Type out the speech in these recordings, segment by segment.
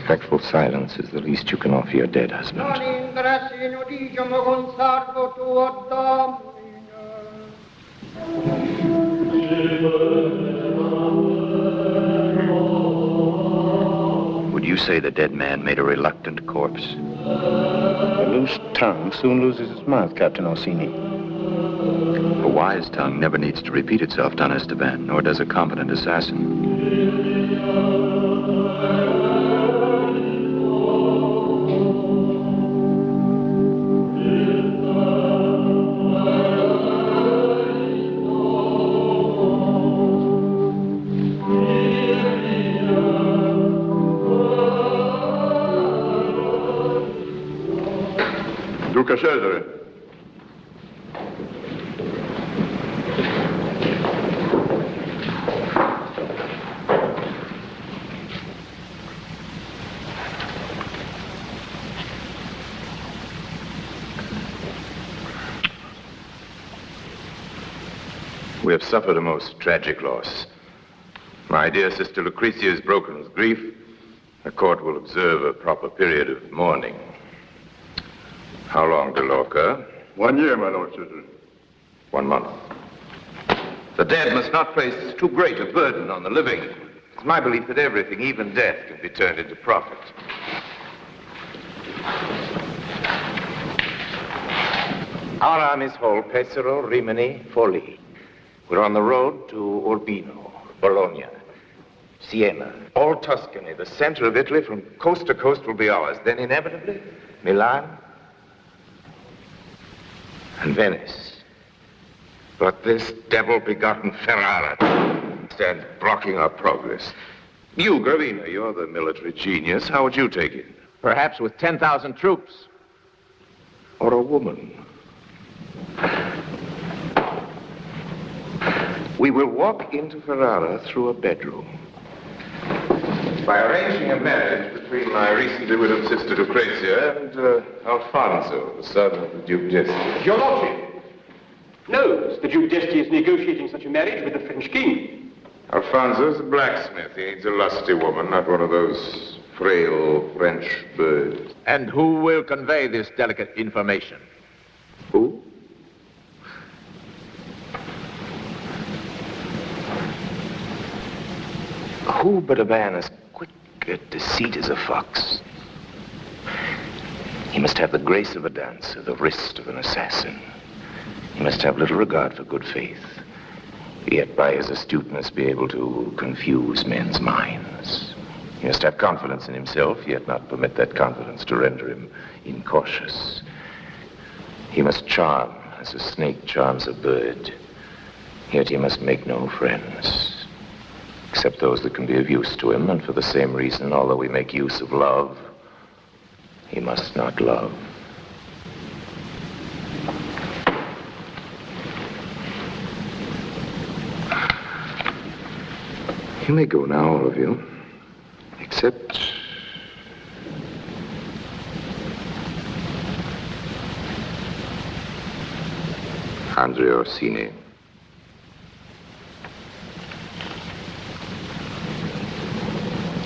Respectful silence is the least you can offer your dead husband. Would you say the dead man made a reluctant corpse? A loose tongue soon loses its mouth, Captain Orsini. A wise tongue never needs to repeat itself, Don Esteban, nor does a competent assassin. Duca Cesare. We have suffered a most tragic loss. My dear sister Lucrezia is broken with grief. The court will observe a proper period of mourning. How long, De Lorca? 1 year, my Lord Cesare. 1 month. The dead must not place too great a burden on the living. It's my belief that everything, even death, can be turned into profit. Our armies hold Pesaro, Rimini, Forlì. We're on the road to Urbino, Bologna, Siena, all Tuscany, the center of Italy, from coast to coast will be ours. Then inevitably, Milan and Venice. But this devil-begotten Ferrara stands blocking our progress. You, Gravina, you're the military genius. How would you take it? Perhaps with 10,000 troops. Or a woman. We will walk into Ferrara through a bedroom. By arranging a marriage between my recently widowed sister Lucrezia and Alfonso, the son of the Duke d'Este. Your Lordship knows the Duke d'Este is negotiating such a marriage with the French king. Alfonso's a blacksmith. He needs a lusty woman, not one of those frail French birds. And who will convey this delicate information? Who? Who but a man as quick at deceit as a fox? He must have the grace of a dancer, the wrist of an assassin. He must have little regard for good faith, yet by his astuteness be able to confuse men's minds. He must have confidence in himself, yet not permit that confidence to render him incautious. He must charm as a snake charms a bird, yet he must make no friends, except those that can be of use to him, and for the same reason, although we make use of love, he must not love. You may go now, all of you, except Andrea Orsini.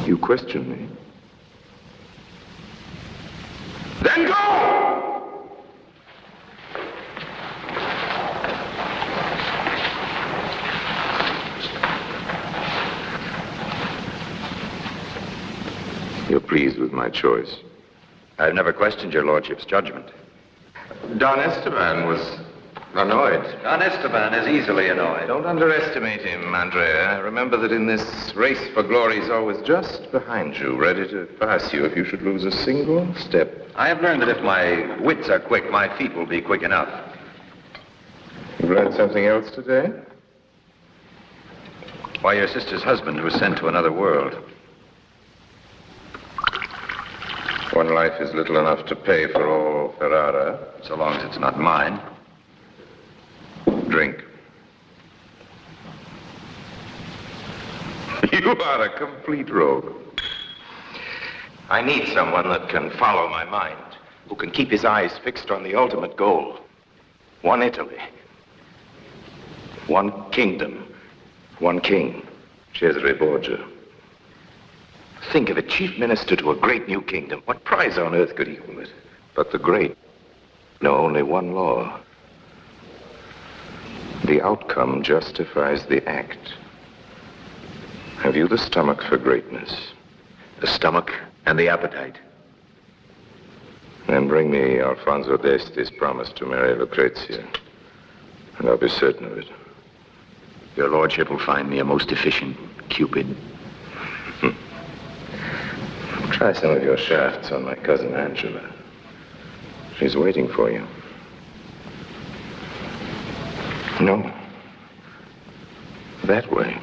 You question me? Then go! You're pleased with my choice? I've never questioned your lordship's judgment. Don Esteban was annoyed. Don Esteban is easily annoyed. Don't underestimate him, Andrea. Remember that in this race for glory, he's always just behind you, ready to pass you if you should lose a single step. I have learned that if my wits are quick, my feet will be quick enough. You've learned something else today? Why, your sister's husband was sent to another world. One life is little enough to pay for all Ferrara. So long as it's not mine. Drink. You are a complete rogue. I need someone that can follow my mind, who can keep his eyes fixed on the ultimate goal. One Italy. One kingdom. One king. Cesare Borgia. Think of it, chief minister to a great new kingdom. What prize on earth could equal it? But the great know only one law. The outcome justifies the act. Have you the stomach for greatness? The stomach and the appetite. Then bring me Alfonso d'Este's promise to marry Lucrezia, and I'll be certain of it. Your lordship will find me a most efficient Cupid. Try some of your shafts on my cousin Angela. She's waiting for you. No. That way.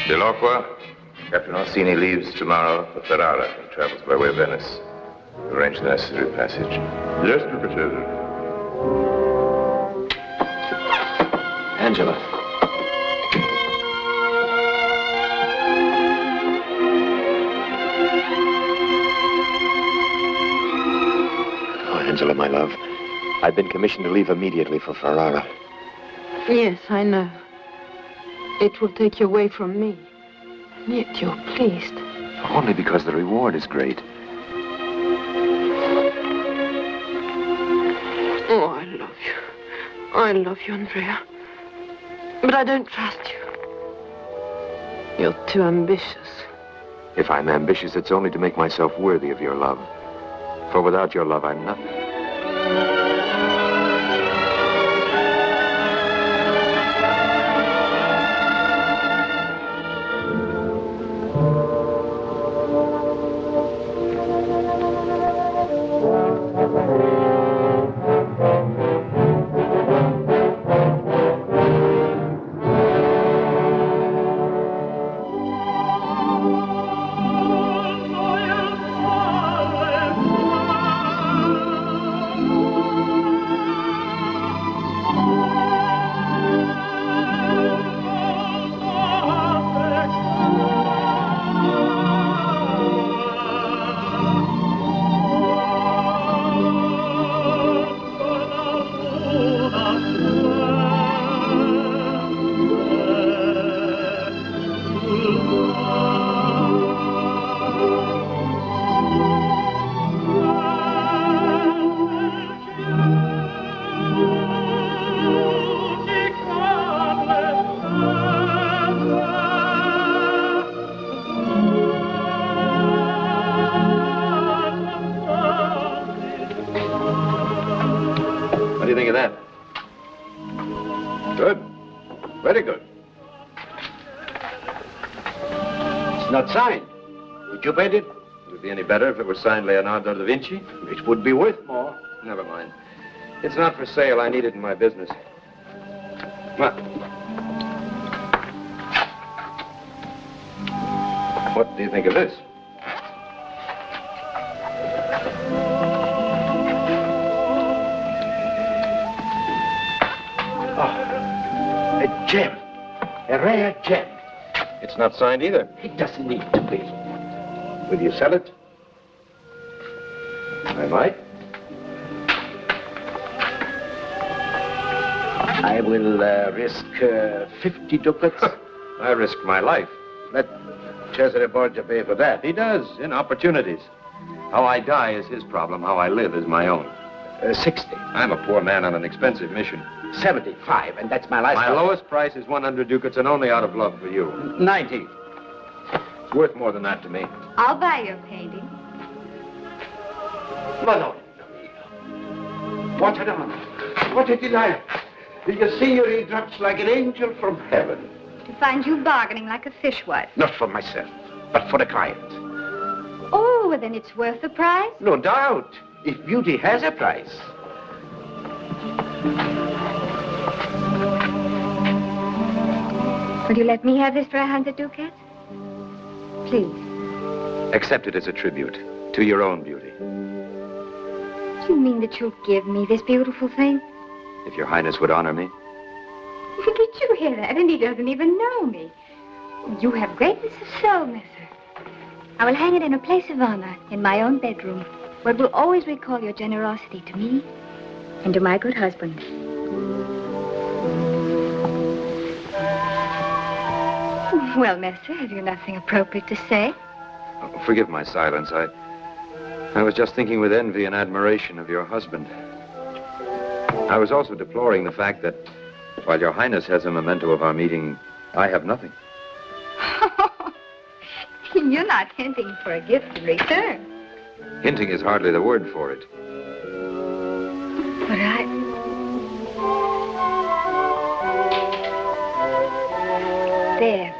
Dell'Acqua, Captain Orsini leaves tomorrow for Ferrara and travels by way of Venice. Arrange the necessary passage. Yes, Duke Cesare. Angela. Oh, Angela, my love. I've been commissioned to leave immediately for Ferrara. Yes, I know. It will take you away from me. And yet you're pleased. Only because the reward is great. Oh, I love you. I love you, Andrea. But I don't trust you. You're too ambitious. If I'm ambitious, it's only to make myself worthy of your love. For without your love, I'm nothing. Very good. It's not signed. Did you paint it? Would it be any better if it were signed Leonardo da Vinci? It would be worth more. Never mind. It's not for sale. I need it in my business. What? What do you think of this? A gem. A rare gem. It's not signed either. It doesn't need to be. Will you sell it? I might. I will risk 50 ducats. I risk my life. Let Cesare Borgia pay for that. He does, in opportunities. How I die is his problem. How I live is my own. 60. I'm a poor man on an expensive mission. 75, and that's my last My offer. lowest price is 100 ducats, and only out of love for you. 90. It's worth more than that to me. I'll buy your painting. Madonna mia. What an honor. What a delight. The signory drops like an angel from heaven. To find you bargaining like a fishwife. Not for myself, but for the client. Oh, well, then it's worth the price. No doubt, if beauty has a price. Will you let me have this for 100 ducats? Please. Accept it as a tribute to your own beauty. Do you mean that you'll give me this beautiful thing? If your highness would honor me. Did you hear that? And he doesn't even know me. You have greatness of soul, mister. I will hang it in a place of honor in my own bedroom. but will always recall your generosity to me and to my good husband. Well, Messer, have you nothing appropriate to say? Oh, forgive my silence. I was just thinking with envy and admiration of your husband. I was also deploring the fact that while your Highness has a memento of our meeting, I have nothing. You're not hinting for a gift in return. Hinting is hardly the word for it. But There.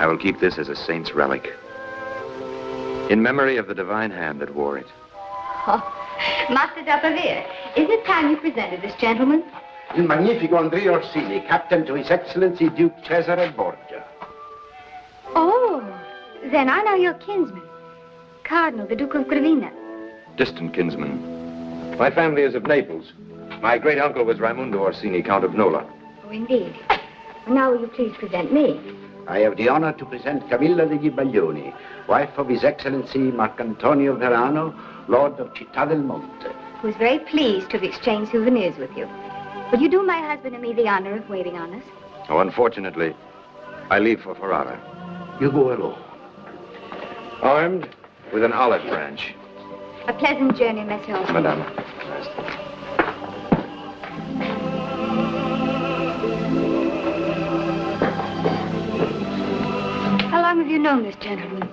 I will keep this as a saint's relic, in memory of the divine hand that wore it. Oh, Master d'Appavere, isn't it time you presented this gentleman? Il magnifico Andrea Orsini, captain to His Excellency Duke Cesare Borgia. Oh, then I know your kinsman, Cardinal, the Duke of Gravina. Distant kinsman. My family is of Naples. My great uncle was Raimundo Orsini, Count of Nola. Oh, indeed. Well, now will you please present me? I have the honor to present Camilla degli Baglioni, wife of His Excellency Marcantonio Verano, Lord of Città del Monte. Who is very pleased to have exchanged souvenirs with you. Will you do my husband and me the honor of waiting on us? Oh, unfortunately, I leave for Ferrara. You go alone. Armed with an olive branch. A pleasant journey, Monsieur Orsini. Madame. How long have you known this gentleman?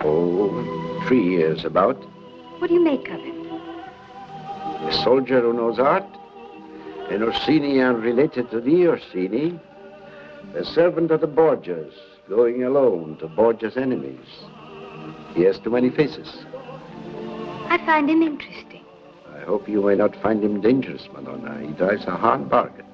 Oh, 3 years about. What do you make of him? A soldier who knows art, an Orsini unrelated to the Orsini, a servant of the Borgias, going alone to Borgia's enemies. He has too many faces. I find him interesting. I hope you may not find him dangerous, Madonna. He drives a hard bargain.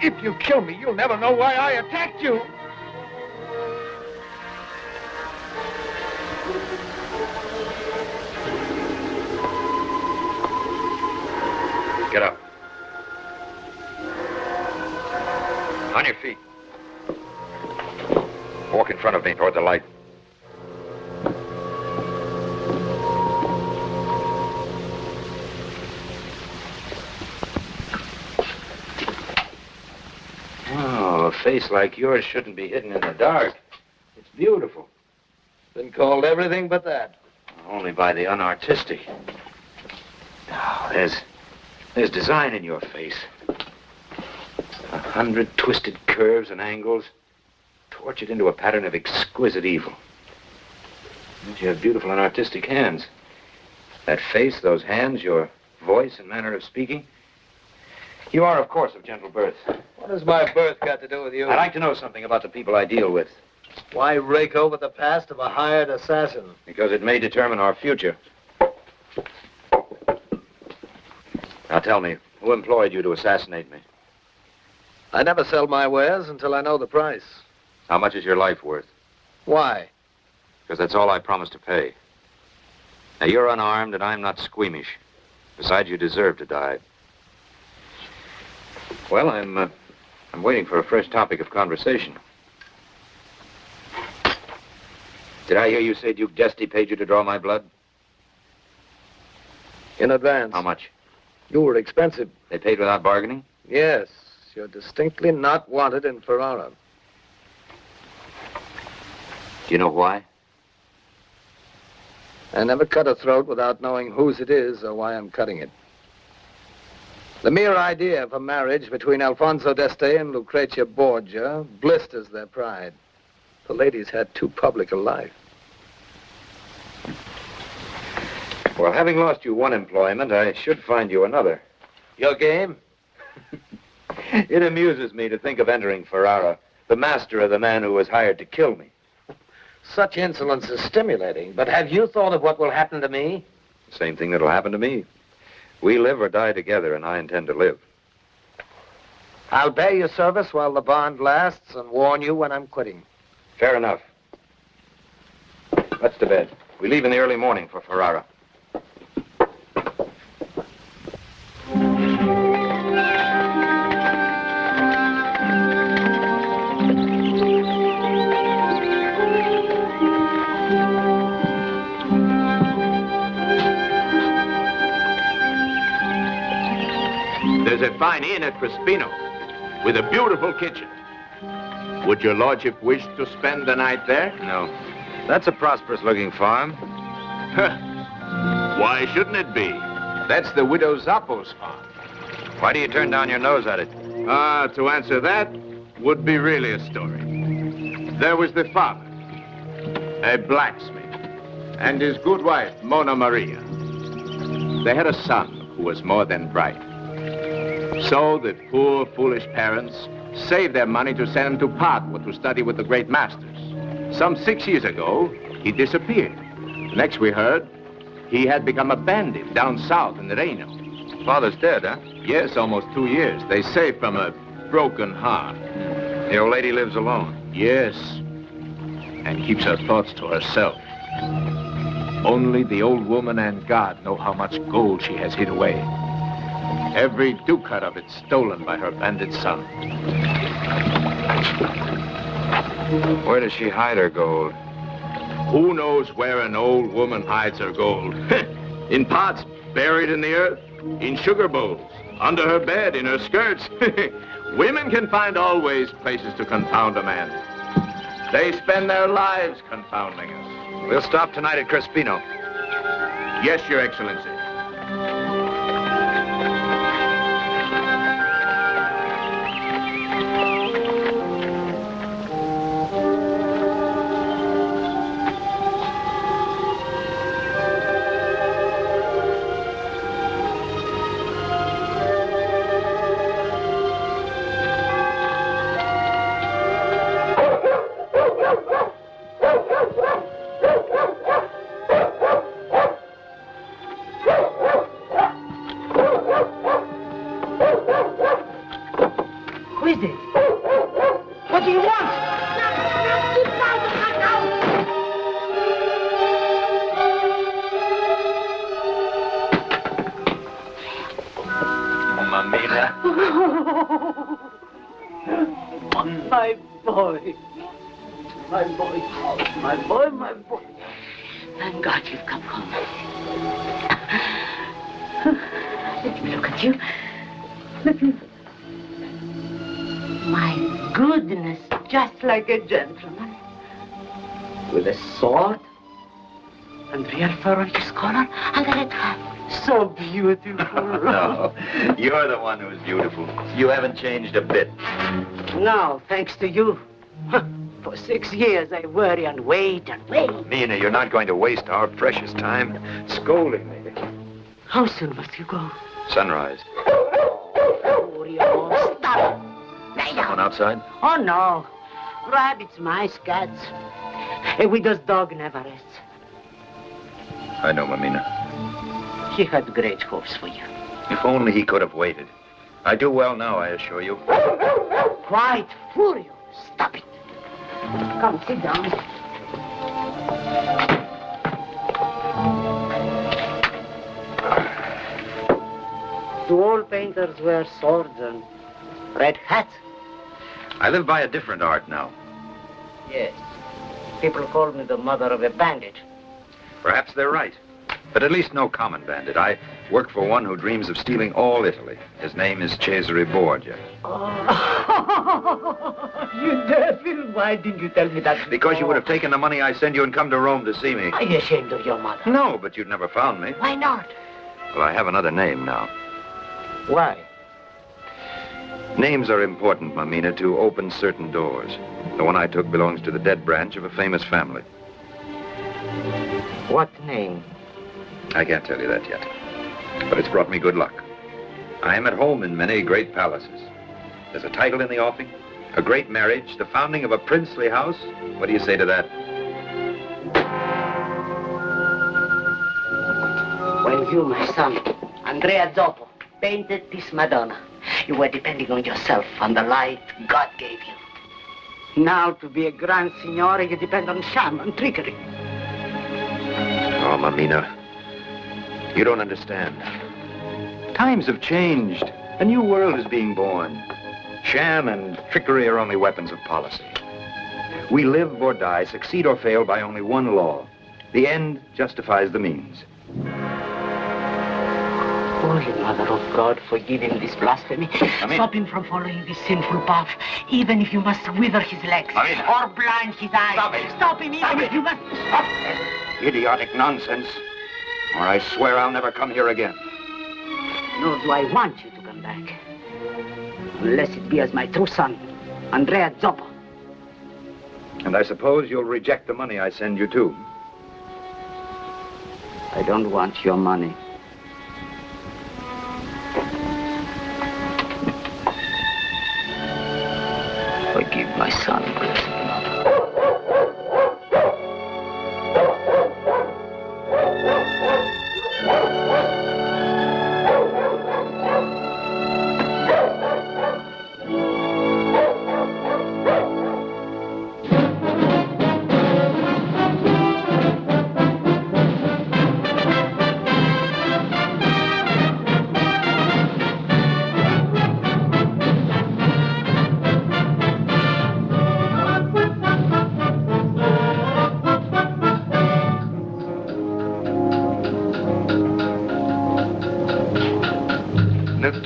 If you kill me, you'll never know why I attacked you. Get up. On your feet. Walk in front of me toward the light. Oh, a face like yours shouldn't be hidden in the dark. It's beautiful. Been called everything but that. Only by the unartistic. Oh, there's design in your face. 100 twisted curves and angles, tortured into a pattern of exquisite evil. And you have beautiful and artistic hands. That face, those hands, your voice and manner of speaking. You are, of course, of gentle birth. What has my birth got to do with you? I'd like to know something about the people I deal with. Why rake over the past of a hired assassin? Because it may determine our future. Now tell me, who employed you to assassinate me? I never sell my wares until I know the price. How much is your life worth? Why? Because that's all I promised to pay. Now, you're unarmed and I'm not squeamish. Besides, you deserve to die. Well, I'm waiting for a fresh topic of conversation. Did I hear you say Duke d'Este paid you to draw my blood? In advance. How much? You were expensive. They paid without bargaining? Yes. You're distinctly not wanted in Ferrara. Do you know why? I never cut a throat without knowing whose it is or why I'm cutting it. The mere idea of a marriage between Alfonso d'Este and Lucrezia Borgia blisters their pride. The lady's had too public a life. Well, having lost you one employment, I should find you another. Your game? It amuses me to think of entering Ferrara, the master of the man who was hired to kill me. Such insolence is stimulating, but have you thought of what will happen to me? Same thing that'll happen to me. We live or die together, and I intend to live. I'll bear your service while the bond lasts and warn you when I'm quitting. Fair enough. Let's to bed. We leave in the early morning for Ferrara. There's a fine inn at Crespino with a beautiful kitchen. Would your lordship wish to spend the night there? No. That's a prosperous-looking farm. Why shouldn't it be? That's the widow Zappo's farm. Why do you turn down your nose at it? To answer that would be really a story. There was the father, a blacksmith, and his good wife, Mona Maria. They had a son who was more than bright. So the poor, foolish parents saved their money to send him to Padua to study with the great masters. Some 6 years ago, he disappeared. Next we heard, he had become a bandit down south in the Reno. Father's dead, huh? Yes, almost 2 years. They say from a broken heart. The old lady lives alone. Yes, and keeps her thoughts to herself. Only the old woman and God know how much gold she has hid away. Every ducat of it stolen by her bandit son. Where does she hide her gold? Who knows where an old woman hides her gold? In pots buried in the earth, in sugar bowls, under her bed, in her skirts. Women can find always places to confound a man. They spend their lives confounding us. We'll stop tonight at Crespino. Yes, Your Excellency. My boy. Thank God you've come home. Let me look at you. My goodness, just like a gentleman. With a sword and real fur on his collar and a red hat. So beautiful. No, you're the one who's beautiful. You haven't changed a bit. No, thanks to you. For 6 years, I worry and wait and wait. Mina, you're not going to waste our precious time scolding me. How soon must you go? Sunrise. Oh, stop. Someone outside? Oh, no. Rabbits, mice, cats. A widow's dog never rests. I know, Mamina. He had great hopes for you. If only he could have waited. I do well now, I assure you. Quiet, Furio. Stop it. Come, sit down. Do all painters wear swords and red hats? I live by a different art now. Yes. People call me the mother of a bandit. Perhaps they're right. But at least no common bandit. I work for one who dreams of stealing all Italy. His name is Cesare Borgia. Oh, you devil. Why didn't you tell me that? Because you would have taken the money I send you and come to Rome to see me. Are you ashamed of your mother? No, but you'd never found me. Why not? Well, I have another name now. Why? Names are important, Mamina, to open certain doors. The one I took belongs to the dead branch of a famous family. What name? I can't tell you that yet. But it's brought me good luck. I am at home in many great palaces. There's a title in the offing, a great marriage, the founding of a princely house. What do you say to that? When you, my son, Andrea Zoppo, painted this Madonna, you were depending on yourself, on the light God gave you. Now, to be a grand signore, you depend on sham and trickery. Oh, Mamina, you don't understand. Times have changed. A new world is being born. Sham and trickery are only weapons of policy. We live or die, succeed or fail by only one law. The end justifies the means. Holy Mother of God, forgive him this blasphemy. Stop him from following this sinful path, even if you must wither his legs or blind his eyes. Stop him, even if you must... Stop. Idiotic nonsense, or I swear I'll never come here again. Nor do I want you to come back. Unless it be as my true son, Andrea Zoppo. And I suppose you'll reject the money I send you, too. I don't want your money. Forgive my son, blessed Mother.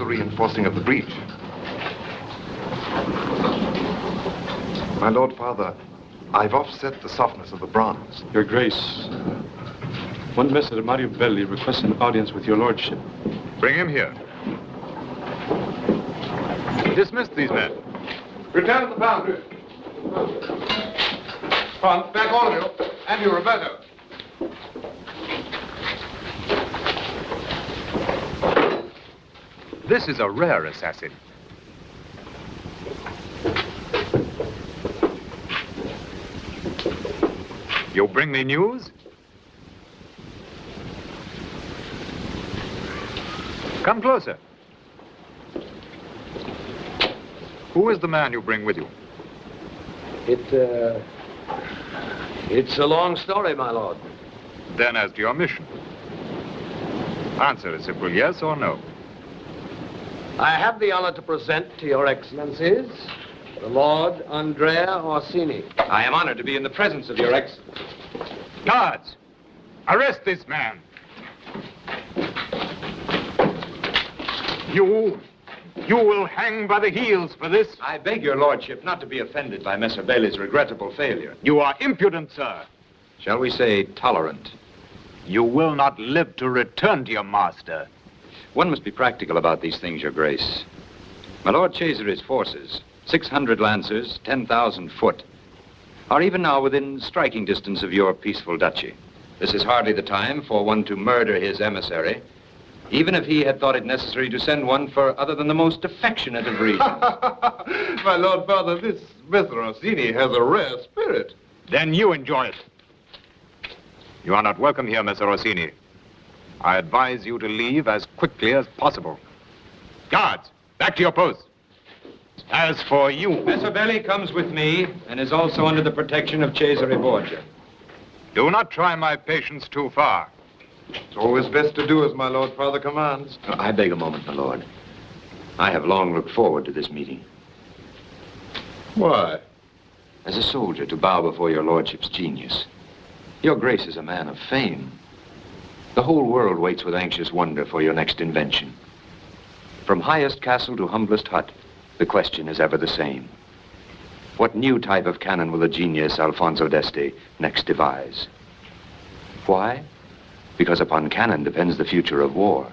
Reinforcing of the breach. My Lord Father, I've offset the softness of the bronze. Your Grace, one Messer Mario Belli requests an audience with your lordship. Bring him here. Dismiss these men. Return to the boundary. Front, back all of you. And you, Roberto. This is a rare assassin. You bring me news? Come closer. Who is the man you bring with you? It's a long story, my lord. Then as to your mission. Answer a simple yes or no. I have the honor to present to your excellencies the Lord Andrea Orsini. I am honored to be in the presence of your excellency. Guards, arrest this man. You will hang by the heels for this. I beg your lordship not to be offended by Messer Bailey's regrettable failure. You are impudent, sir. Shall we say tolerant? You will not live to return to your master. One must be practical about these things, your grace. My Lord Cesare's forces, 600 lancers, 10,000 foot, are even now within striking distance of your peaceful duchy. This is hardly the time for one to murder his emissary, even if he had thought it necessary to send one for other than the most affectionate of reasons. My Lord Father, this Mr. Orsini has a rare spirit. Then you enjoy it. You are not welcome here, Messer Orsini. I advise you to leave as quickly as possible. Guards, back to your posts. As for you... Messer Belli comes with me and is also under the protection of Cesare Borgia. Do not try my patience too far. It's always best to do as my Lord Father commands. I beg a moment, my lord. I have long looked forward to this meeting. Why? As a soldier, to bow before your lordship's genius. Your grace is a man of fame. The whole world waits with anxious wonder for your next invention. From highest castle to humblest hut, the question is ever the same. What new type of cannon will the genius Alfonso d'Este next devise? Why? Because upon cannon depends the future of war.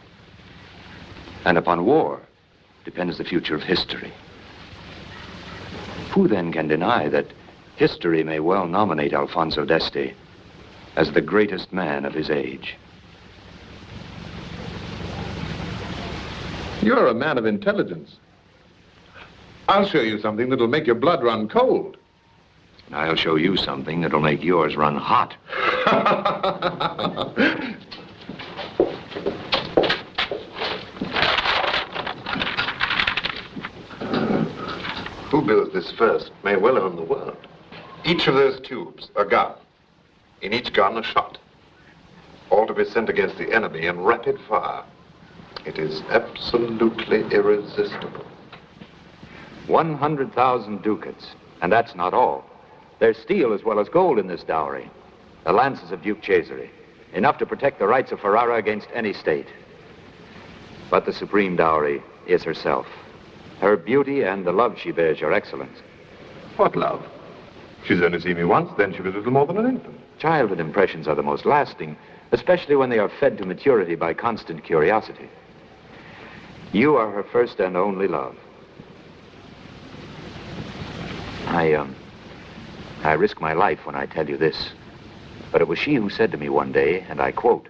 And upon war depends the future of history. Who then can deny that history may well nominate Alfonso d'Este as the greatest man of his age? You're a man of intelligence. I'll show you something that'll make your blood run cold. And I'll show you something that'll make yours run hot. Who builds this first may well own the world. Each of those tubes, a gun. In each gun, a shot. All to be sent against the enemy in rapid fire. It is absolutely irresistible. 100,000 ducats. And that's not all. There's steel as well as gold in this dowry. The lances of Duke Cesare. Enough to protect the rights of Ferrara against any state. But the supreme dowry is herself. Her beauty and the love she bears your excellence. What love? She's only seen me once, then she was little more than an infant. Childhood impressions are the most lasting, especially when they are fed to maturity by constant curiosity. You are her first and only love. I risk my life when I tell you this, but it was she who said to me one day, and I quote,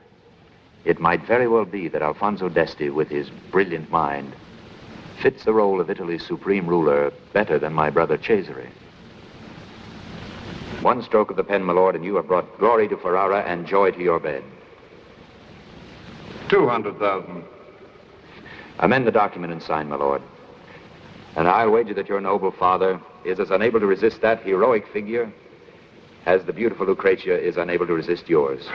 "It might very well be that Alfonso d'Este, with his brilliant mind, fits the role of Italy's supreme ruler better than my brother Cesare." One stroke of the pen, my lord, and you have brought glory to Ferrara and joy to your bed. 200,000. Amend the document and sign, my lord. And I'll wager that your noble father is as unable to resist that heroic figure as the beautiful Lucrezia is unable to resist yours.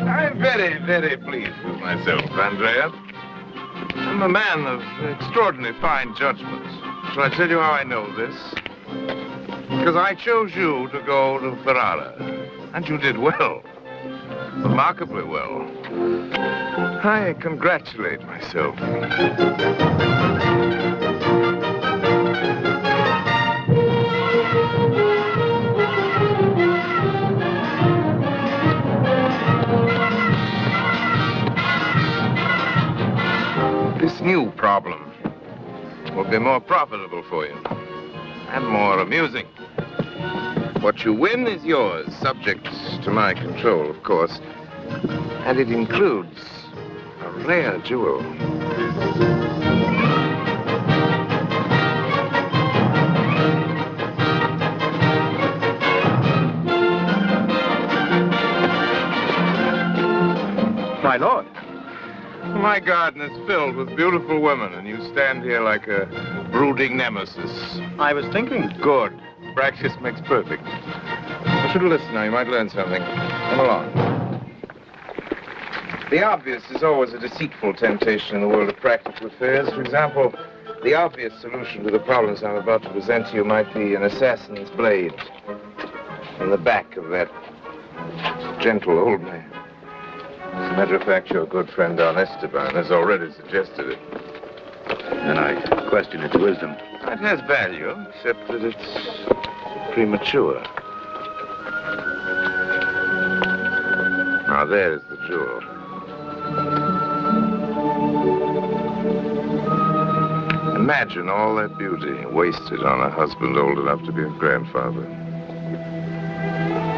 I'm very, very pleased with myself, Andrea. I'm a man of extraordinarily fine judgment. Shall I tell you how I know this? Because I chose you to go to Ferrara. And you did well. Remarkably well. I congratulate myself. This new problem will be more profitable for you and more amusing. What you win is yours, subject to my control, of course, and it includes a rare jewel. My lord. My garden is filled with beautiful women, and you stand here like a brooding nemesis. I was thinking. Good. Practice makes perfect. I should listen now. You might learn something. Come along. The obvious is always a deceitful temptation in the world of practical affairs. For example, the obvious solution to the problems I'm about to present to you might be an assassin's blade in the back of that gentle old man. As a matter of fact, your good friend Don Esteban has already suggested it. And I question its wisdom. It has value, except that it's premature. Now, there's the jewel. Imagine all that beauty wasted on a husband old enough to be a grandfather.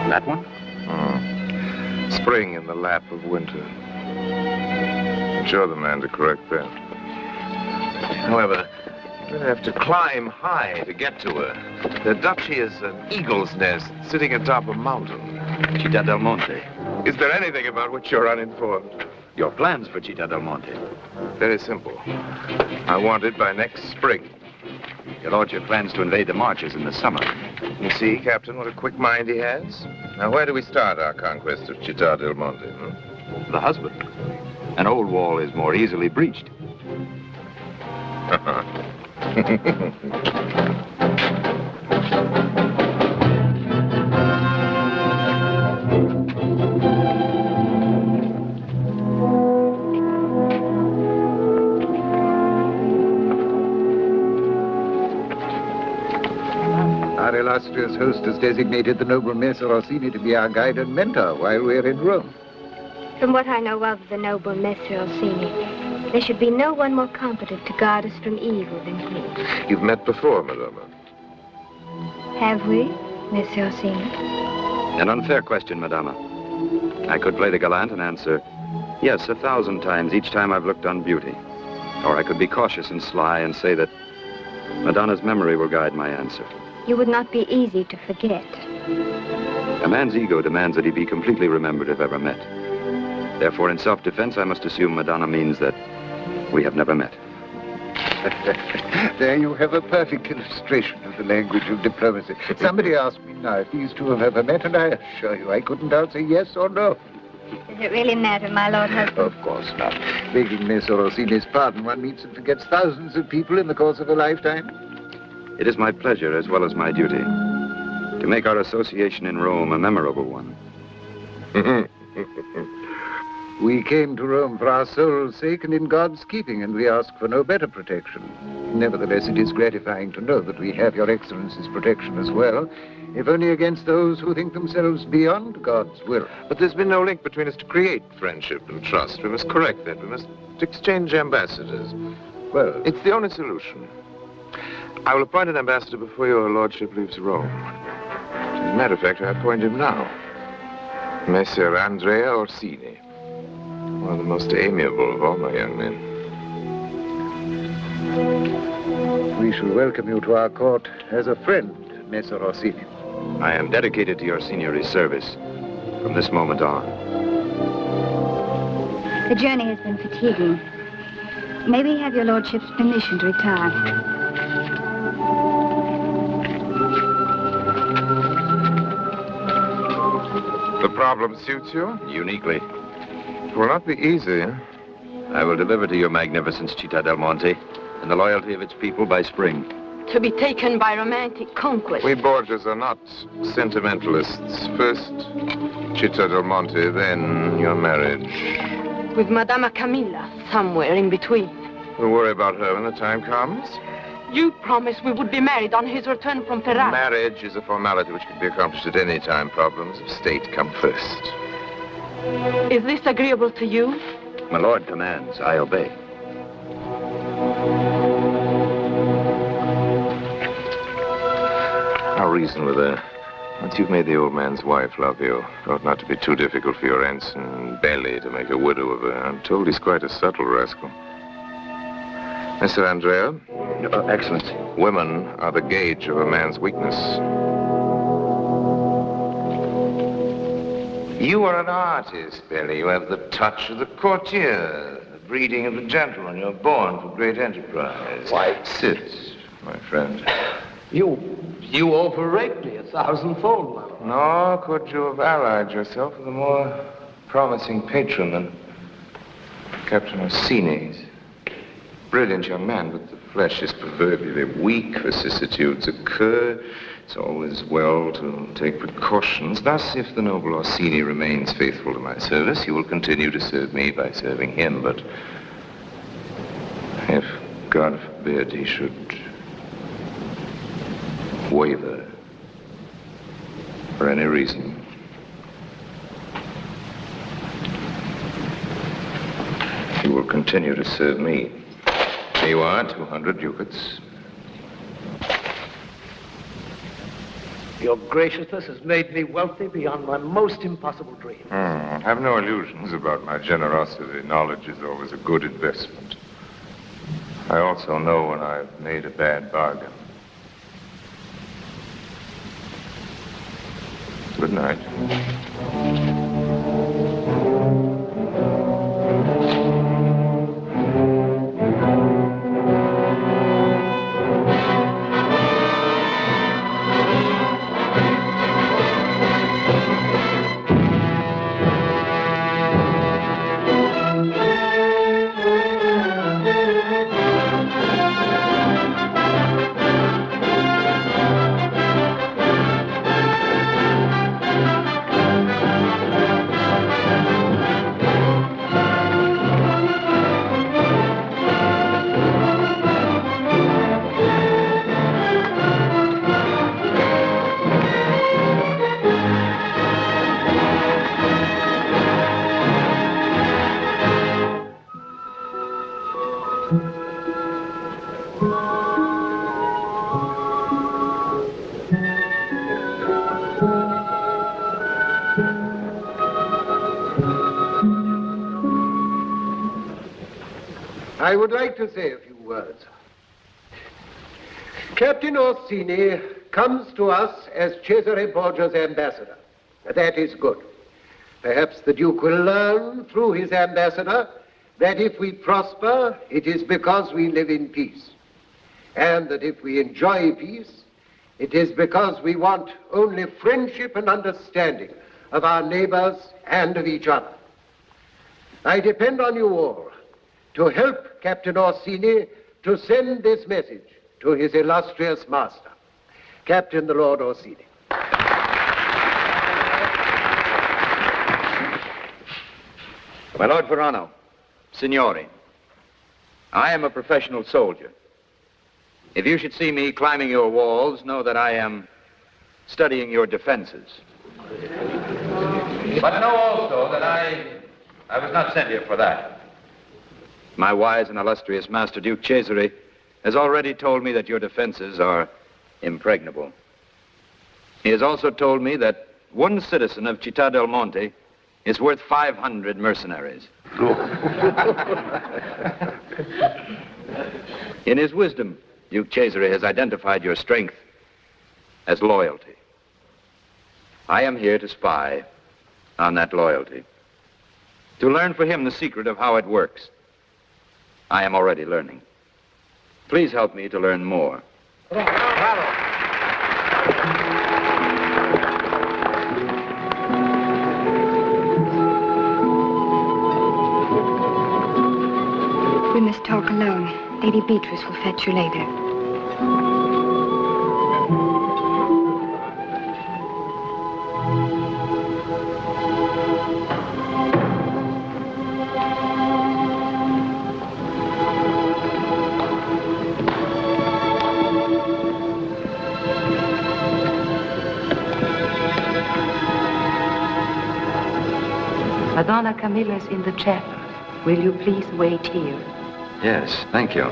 That one? Spring in the lap of winter. You're the man to correct that. However, you'd have to climb high to get to her. The duchy is an eagle's nest sitting atop a mountain. Città del Monte. Is there anything about which you're uninformed? Your plans for Città del Monte? Very simple. I want it by next spring. Your lordship plans to invade the marches in the summer. You see, Captain, what a quick mind he has? Now, where do we start our conquest of Città del Monte? the husband. An old wall is more easily breached. Our illustrious host has designated the noble Messer Orsini to be our guide and mentor while we're in Rome. From what I know of the noble Messer Orsini, there should be no one more competent to guard us from evil than he. You've met before, Madonna. Have we, Messer Orsini? An unfair question, Madama. I could play the gallant and answer, yes, 1,000 times each time I've looked on beauty. Or I could be cautious and sly and say that Madonna's memory will guide my answer. You would not be easy to forget. A man's ego demands that he be completely remembered if ever met. Therefore, in self-defense, I must assume Madonna means that we have never met. There you have a perfect illustration of the language of diplomacy. Somebody asked me now if these two have ever met, and I assure you I couldn't answer yes or no. Does it really matter, my lord husband? Of course not. Begging Messer Orsini's pardon, one meets and forgets thousands of people in the course of a lifetime. It is my pleasure, as well as my duty, to make our association in Rome a memorable one. We came to Rome for our soul's sake and in God's keeping, and we ask for no better protection. Nevertheless, it is gratifying to know that we have your Excellency's protection as well, if only against those who think themselves beyond God's will. But there's been no link between us to create friendship and trust. We must correct that. We must exchange ambassadors. Well, it's the only solution. I will appoint an ambassador before your lordship leaves Rome. As a matter of fact, I appoint him now. Messer Andrea Orsini. One of the most amiable of all my young men. We shall welcome you to our court as a friend, Messer Orsini. I am dedicated to your signory's service from this moment on. The journey has been fatiguing. May we have your lordship's permission to retire? The problem suits you? Uniquely. It will not be easy. I will deliver to your magnificence Città del Monte and the loyalty of its people by spring. To be taken by romantic conquest. We Borgias are not sentimentalists. First, Città del Monte, then your marriage. With Madama Camilla, somewhere in between. We'll worry about her when the time comes. You promised we would be married on his return from Ferrara. Marriage is a formality which can be accomplished at any time. Problems of state come first. Is this agreeable to you? My lord commands, I obey. I'll reason with her. Once you've made the old man's wife love you, it ought not to be too difficult for your ensign Belli to make a widow of her. I'm told he's quite a subtle rascal. Mr. Andrea? Excellency. Women are the gauge of a man's weakness. You are an artist, Belli. You have the touch of the courtier, the breeding of the gentleman. You're born for great enterprise. Why? Sit, my friend. You overrate me 1,000-fold, my lord. Nor could you have allied yourself with a more promising patron than Captain Orsini. Brilliant young man, but the flesh is proverbially weak. Vicissitudes occur. It's always well to take precautions. Thus, if the noble Orsini remains faithful to my service, he will continue to serve me by serving him. But if, God forbid, he should waver for any reason, he will continue to serve me. Here you are, 200 ducats. Your graciousness has made me wealthy beyond my most impossible dreams. Have no illusions about my generosity. Knowledge is always a good investment. I also know when I've made a bad bargain. Good night. I would like to say a few words. Captain Orsini comes to us as Cesare Borgia's ambassador. That is good. Perhaps the Duke will learn through his ambassador that if we prosper, it is because we live in peace. And that if we enjoy peace, it is because we want only friendship and understanding of our neighbors and of each other. I depend on you all to help Captain Orsini to send this message to his illustrious master, Captain the Lord Orsini. My Lord Verano, Signori, I am a professional soldier. If you should see me climbing your walls, know that I am studying your defenses. But know also that I was not sent here for that. My wise and illustrious Master Duke Cesare has already told me that your defenses are impregnable. He has also told me that one citizen of Città del Monte is worth 500 mercenaries. In his wisdom, Duke Cesare has identified your strength as loyalty. I am here to spy on that loyalty, to learn for him the secret of how it works. I am already learning. Please help me to learn more. We must talk alone. Lady Beatrice will fetch you later. Madonna Camilla is in the chapel. Will you please wait here? Yes, thank you.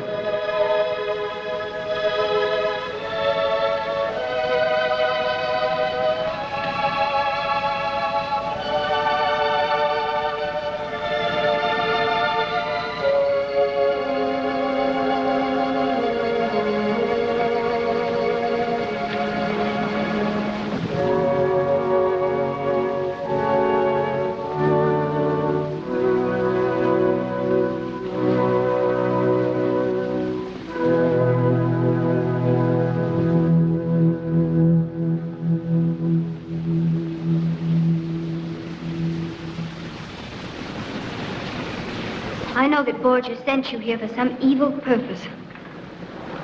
I know that Borgia sent you here for some evil purpose.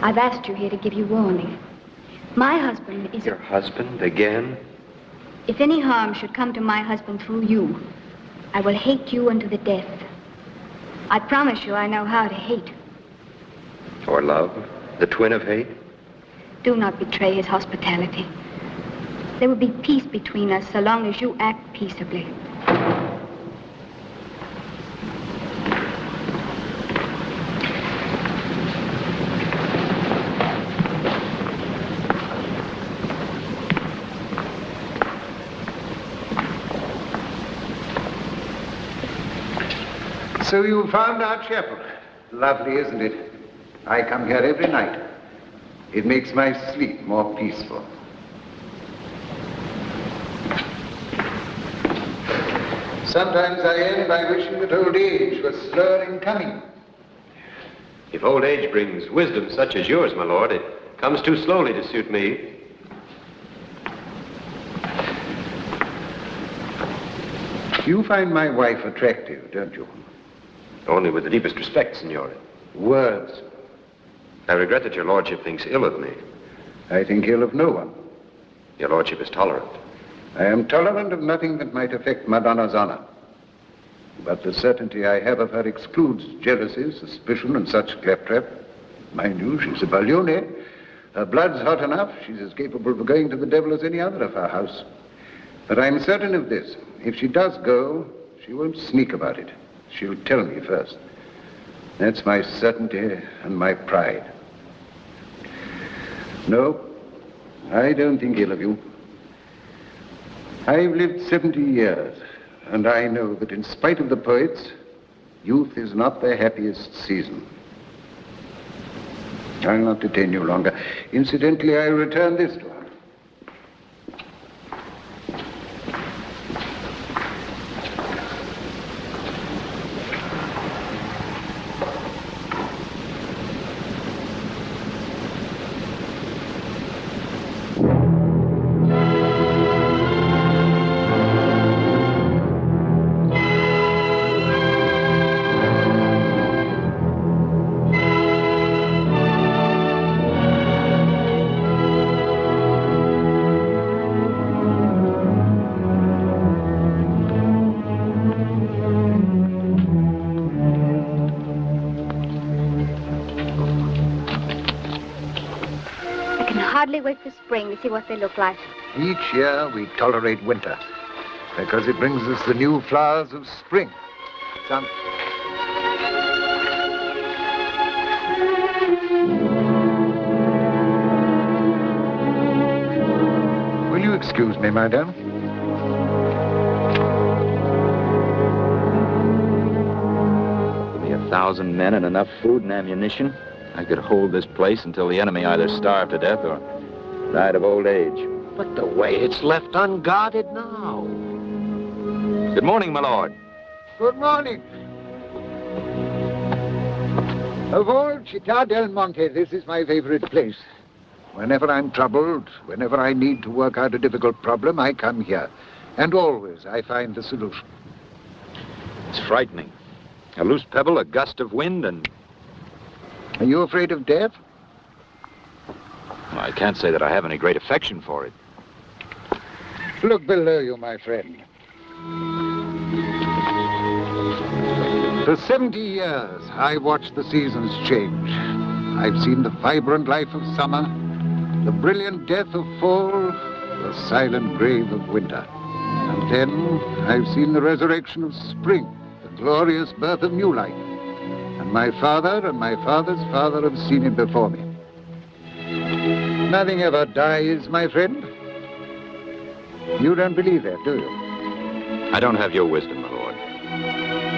I've asked you here to give you warning. My husband is... Your husband again? If any harm should come to my husband through you, I will hate you unto the death. I promise you I know how to hate. Or love? The twin of hate? Do not betray his hospitality. There will be peace between us so long as you act peaceably. So you found our chapel. Lovely, isn't it? I come here every night. It makes my sleep more peaceful. Sometimes I end by wishing that old age was slower in coming. If old age brings wisdom such as yours, my lord, it comes too slowly to suit me. You find my wife attractive, don't you? Only with the deepest respect, signore. Words. I regret that your lordship thinks ill of me. I think ill of no one. Your lordship is tolerant. I am tolerant of nothing that might affect Madonna's honor. But the certainty I have of her excludes jealousy, suspicion, and such claptrap. Mind you, she's a Baglione. Her blood's hot enough. She's as capable of going to the devil as any other of her house. But I'm certain of this. If she does go, she won't sneak about it. She'll tell me first. That's my certainty and my pride. No, I don't think ill of you. I've lived 70 years, and I know that in spite of the poets, youth is not their happiest season. I'll not detain you longer. Incidentally, I return this to her. Hardly wait for spring to see what they look like. Each year we tolerate winter because it brings us the new flowers of spring. Will you excuse me, madam? Give me 1,000 men and enough food and ammunition. I could hold this place until the enemy either starved to death or died of old age. But the way it's left unguarded now. Good morning, my lord. Good morning. Of all Città del Monte, this is my favorite place. Whenever I'm troubled, whenever I need to work out a difficult problem, I come here. And always I find the solution. It's frightening. A loose pebble, a gust of wind, and... Are you afraid of death? Well, I can't say that I have any great affection for it. Look below you, my friend. For 70 years, I watched the seasons change. I've seen the vibrant life of summer, the brilliant death of fall, the silent grave of winter. And then I've seen the resurrection of spring, the glorious birth of new life. And my father and my father's father have seen it before me. Nothing ever dies, my friend. You don't believe that, do you? I don't have your wisdom, my lord.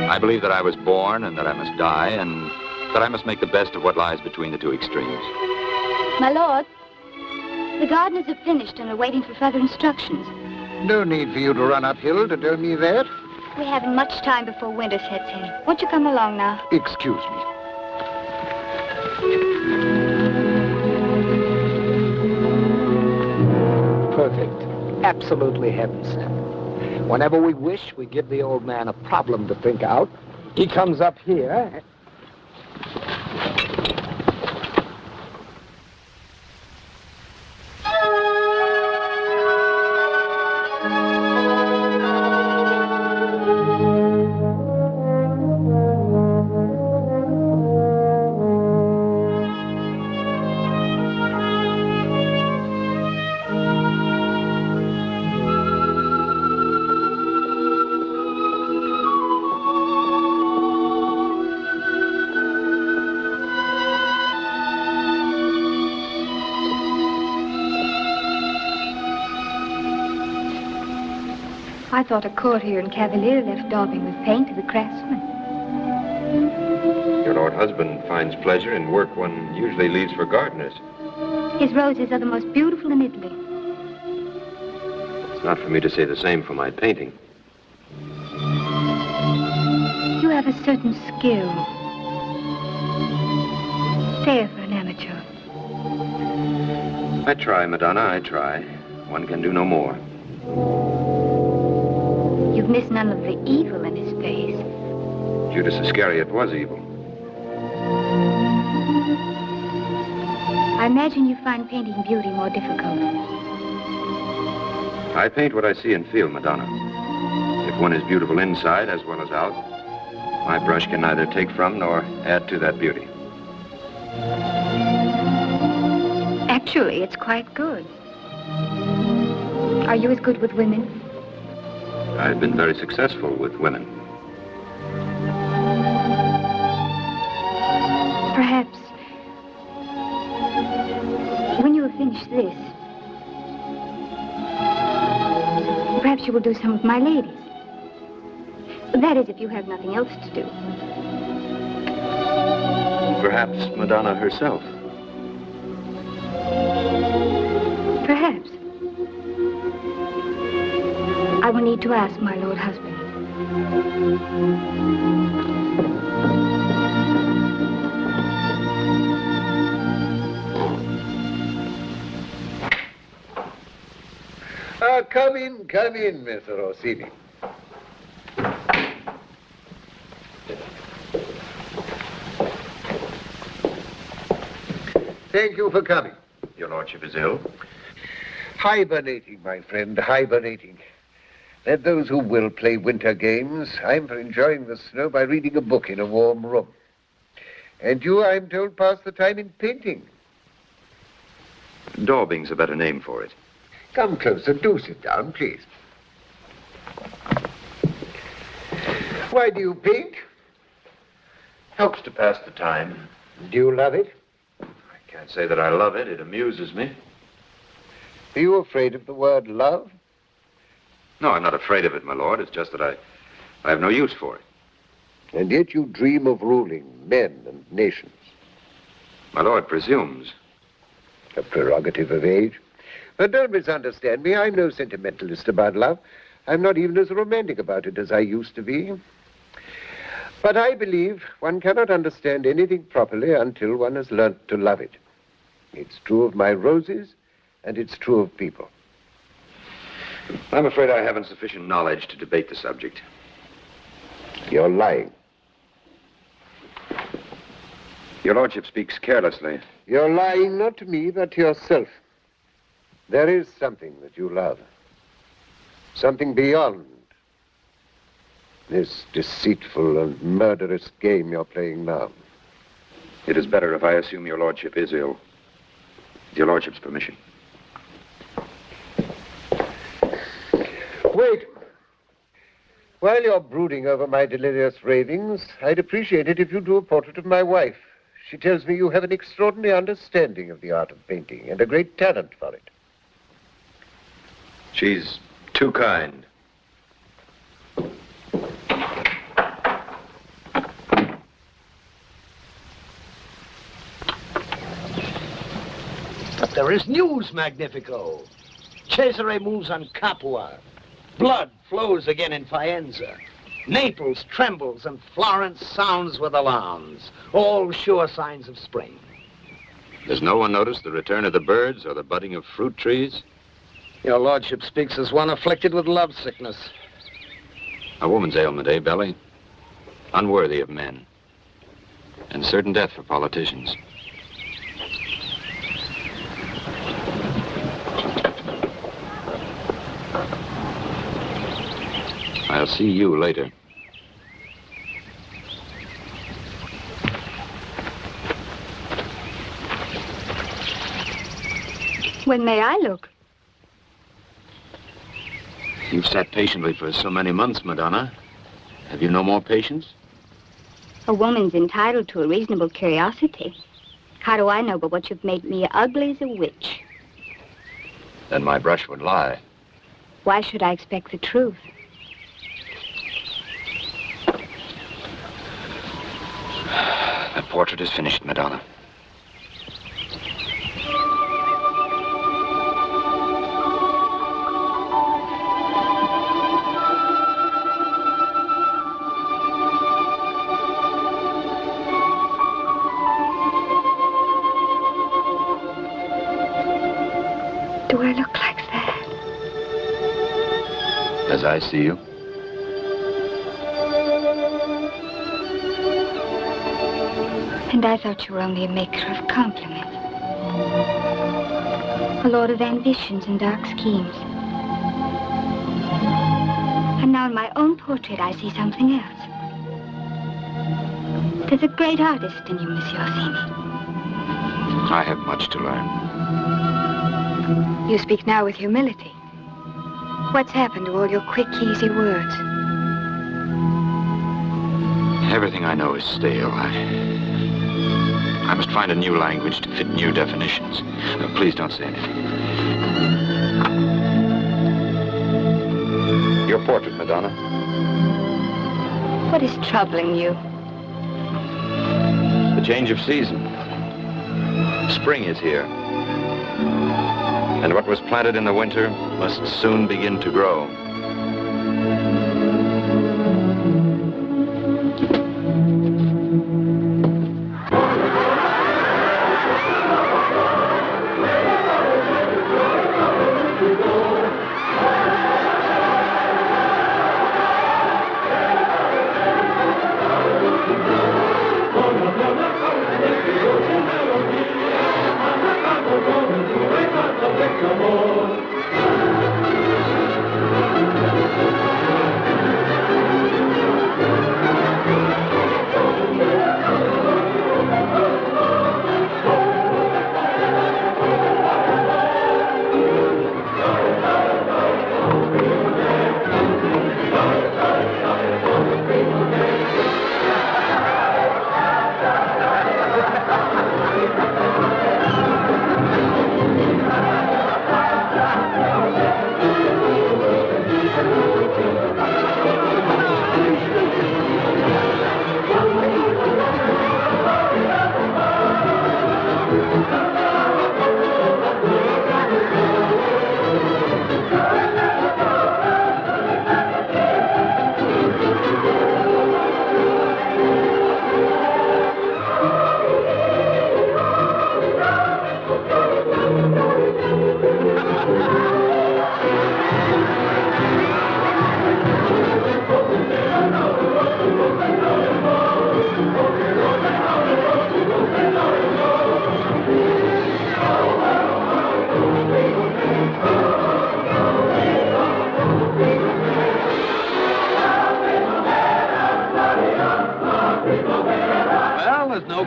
I believe that I was born and that I must die and that I must make the best of what lies between the two extremes. My lord, the gardeners have finished and are waiting for further instructions. No need for you to run uphill to tell me that. We haven't much time before winter sets in. Won't you come along now? Excuse me. Perfect. Absolutely heaven sent. Whenever we wish, we give the old man a problem to think out. He comes up here. I thought a courtier and cavalier left daubing with paint to the craftsman. Your lord husband finds pleasure in work one usually leaves for gardeners. His roses are the most beautiful in Italy. It's not for me to say the same for my painting. You have a certain skill. Fair for an amateur. I try, Madonna, I try. One can do no more. You've missed none of the evil in his face. Judas Iscariot was evil. I imagine you find painting beauty more difficult. I paint what I see and feel, Madonna. If one is beautiful inside as well as out, my brush can neither take from nor add to that beauty. Actually, it's quite good. Are you as good with women? I've been very successful with women. Perhaps, when you have finished this, perhaps you will do some of my ladies. That is, if you have nothing else to do. Perhaps Madonna herself. Perhaps. I will need to ask my lord husband. Come in, Mr. Orsini. Thank you for coming. Your lordship is ill? Hibernating, my friend, hibernating. Let those who will play winter games. I'm for enjoying the snow by reading a book in a warm room. And you, I'm told, pass the time in painting. Daubing's a better name for it. Come closer. Do sit down, please. Why do you paint? Helps to pass the time. Do you love it? I can't say that I love it. It amuses me. Are you afraid of the word love? No, I'm not afraid of it, my lord. It's just that I have no use for it. And yet you dream of ruling men and nations. My lord presumes. A prerogative of age. But don't misunderstand me. I'm no sentimentalist about love. I'm not even as romantic about it as I used to be. But I believe one cannot understand anything properly until one has learnt to love it. It's true of my roses, and it's true of people. I'm afraid I haven't sufficient knowledge to debate the subject. You're lying. Your lordship speaks carelessly. You're lying not to me, but to yourself. There is something that you love. Something beyond this deceitful and murderous game you're playing now. It is better if I assume your lordship is ill. With your lordship's permission. Wait. While you're brooding over my delirious ravings, I'd appreciate it if you drew a portrait of my wife. She tells me you have an extraordinary understanding of the art of painting and a great talent for it. She's too kind. But there is news, Magnifico. Cesare moves on Capua. Blood flows again in Faenza. Naples trembles and Florence sounds with alarms. All sure signs of spring. Does no one notice the return of the birds or the budding of fruit trees? Your lordship speaks as one afflicted with love sickness. A woman's ailment, eh, Belly? Unworthy of men. And certain death for politicians. I'll see you later. When may I look? You've sat patiently for so many months, Madonna. Have you no more patience? A woman's entitled to a reasonable curiosity. How do I know but what you've made me ugly as a witch? Then my brush would lie. Why should I expect the truth? That portrait is finished, Madonna. Do I look like that? As I see you. And I thought you were only a maker of compliments. A lord of ambitions and dark schemes. And now in my own portrait I see something else. There's a great artist in you, Monsieur Orsini. I have much to learn. You speak now with humility. What's happened to all your quick, easy words? Everything I know is stale. I must find a new language to fit new definitions. Please don't say anything. Your portrait, Madonna. What is troubling you? The change of season. Spring is here. And what was planted in the winter must soon begin to grow.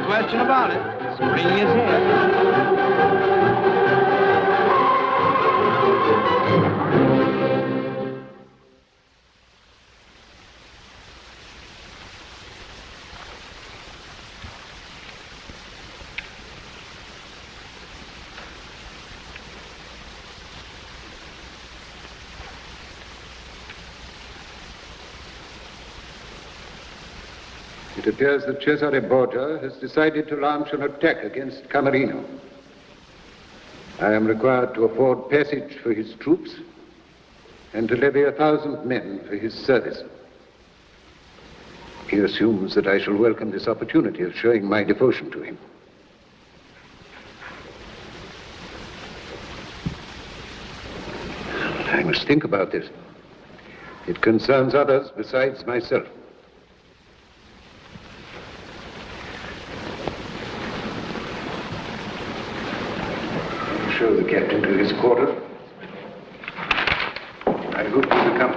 Question about it. Spring is here. It appears that Cesare Borgia has decided to launch an attack against Camerino. I am required to afford passage for his troops and to levy 1,000 men for his service. He assumes that I shall welcome this opportunity of showing my devotion to him. I must think about this. It concerns others besides myself. Show the captain to his quarters. I hope he will come.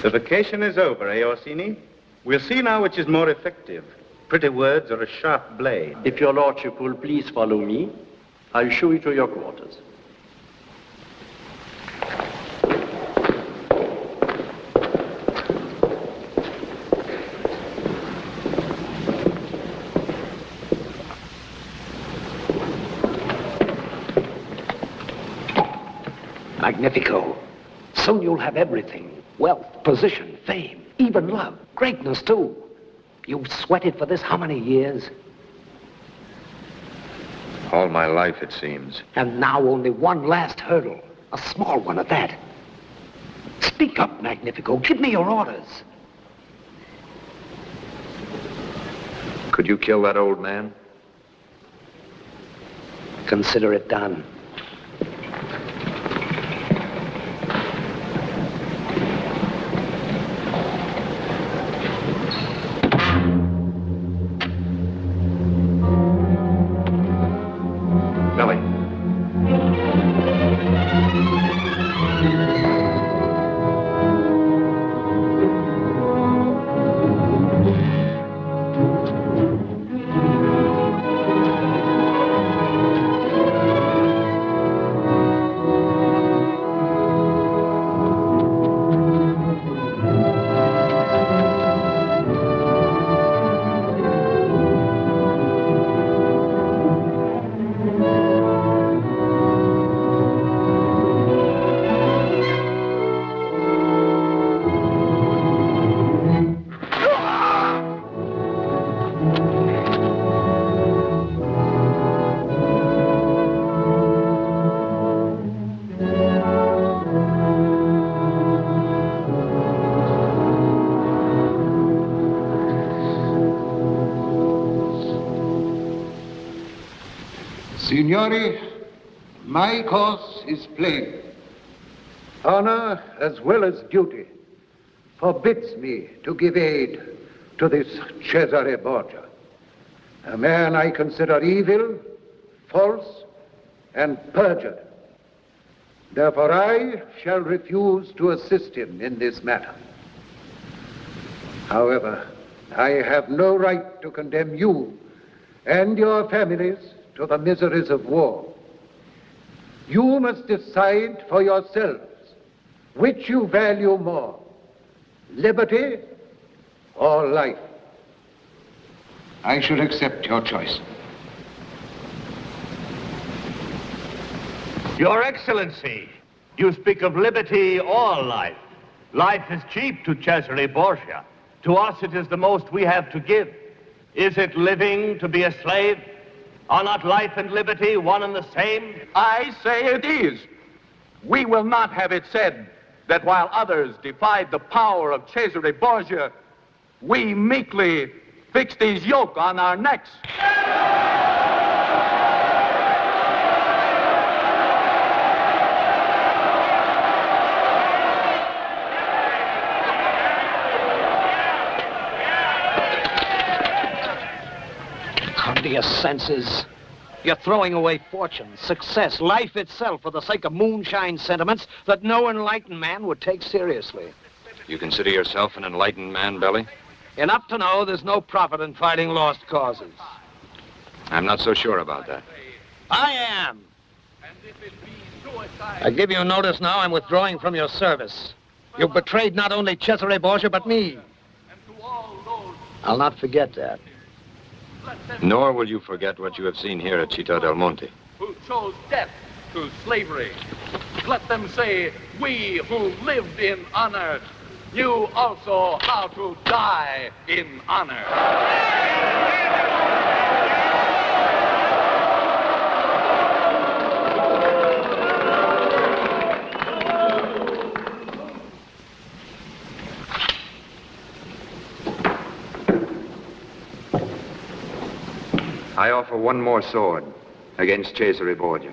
The vacation is over, eh, Orsini? We'll see now which is more effective, pretty words or a sharp blade. If your lordship will please follow me, I'll show you to your quarters. Magnifico. Soon you'll have everything. Wealth, position, fame, even love. Greatness, too. You've sweated for this how many years? All my life, it seems. And now only one last hurdle. A small one at that. Speak up, Magnifico. Give me your orders. Could you kill that old man? Consider it done. Signori, my course is plain. Honor as well as duty forbids me to give aid to this Cesare Borgia, a man I consider evil, false, and perjured. Therefore, I shall refuse to assist him in this matter. However, I have no right to condemn you and your families to the miseries of war. You must decide for yourselves which you value more, liberty or life. I should accept your choice. Your Excellency, you speak of liberty or life. Life is cheap to Cesare Borgia. To us, it is the most we have to give. Is it living to be a slave? Are not life and liberty one and the same? I say it is. We will not have it said that while others defied the power of Cesare Borgia, we meekly fixed his yoke on our necks. Come to your senses. You're throwing away fortune, success, life itself for the sake of moonshine sentiments that no enlightened man would take seriously. You consider yourself an enlightened man, Belly? Enough to know there's no profit in fighting lost causes. I'm not so sure about that. I am. I give you notice now I'm withdrawing from your service. You've betrayed not only Cesare Borgia, but me. I'll not forget that. Nor will you forget what you have seen here at Città del Monte. Who chose death through slavery. Let them say, we who lived in honor knew also how to die in honor. I offer one more sword against Cesare Borgia.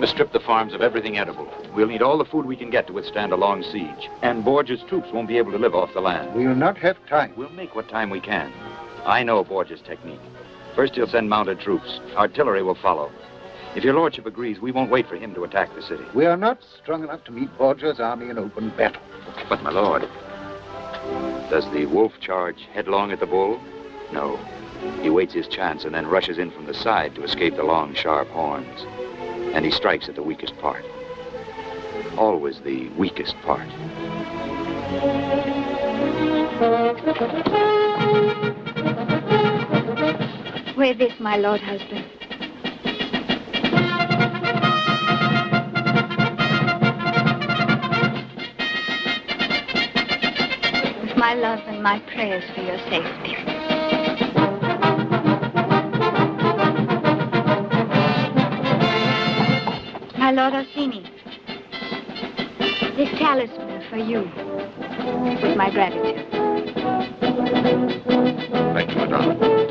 Strip the farms of everything edible. We'll need all the food we can get to withstand a long siege. And Borgia's troops won't be able to live off the land. We'll not have time. We'll make what time we can. I know Borgia's technique. First, he'll send mounted troops. Artillery will follow. If your lordship agrees, we won't wait for him to attack the city. We are not strong enough to meet Borgia's army in open battle. But, my lord, does the wolf charge headlong at the bull? No. He waits his chance and then rushes in from the side to escape the long, sharp horns. And he strikes at the weakest part. Always the weakest part. Wear this, my lord husband. With my love and my prayers for your safety. My Lord Orsini, this talisman for you, with my gratitude. Thank you, Madame.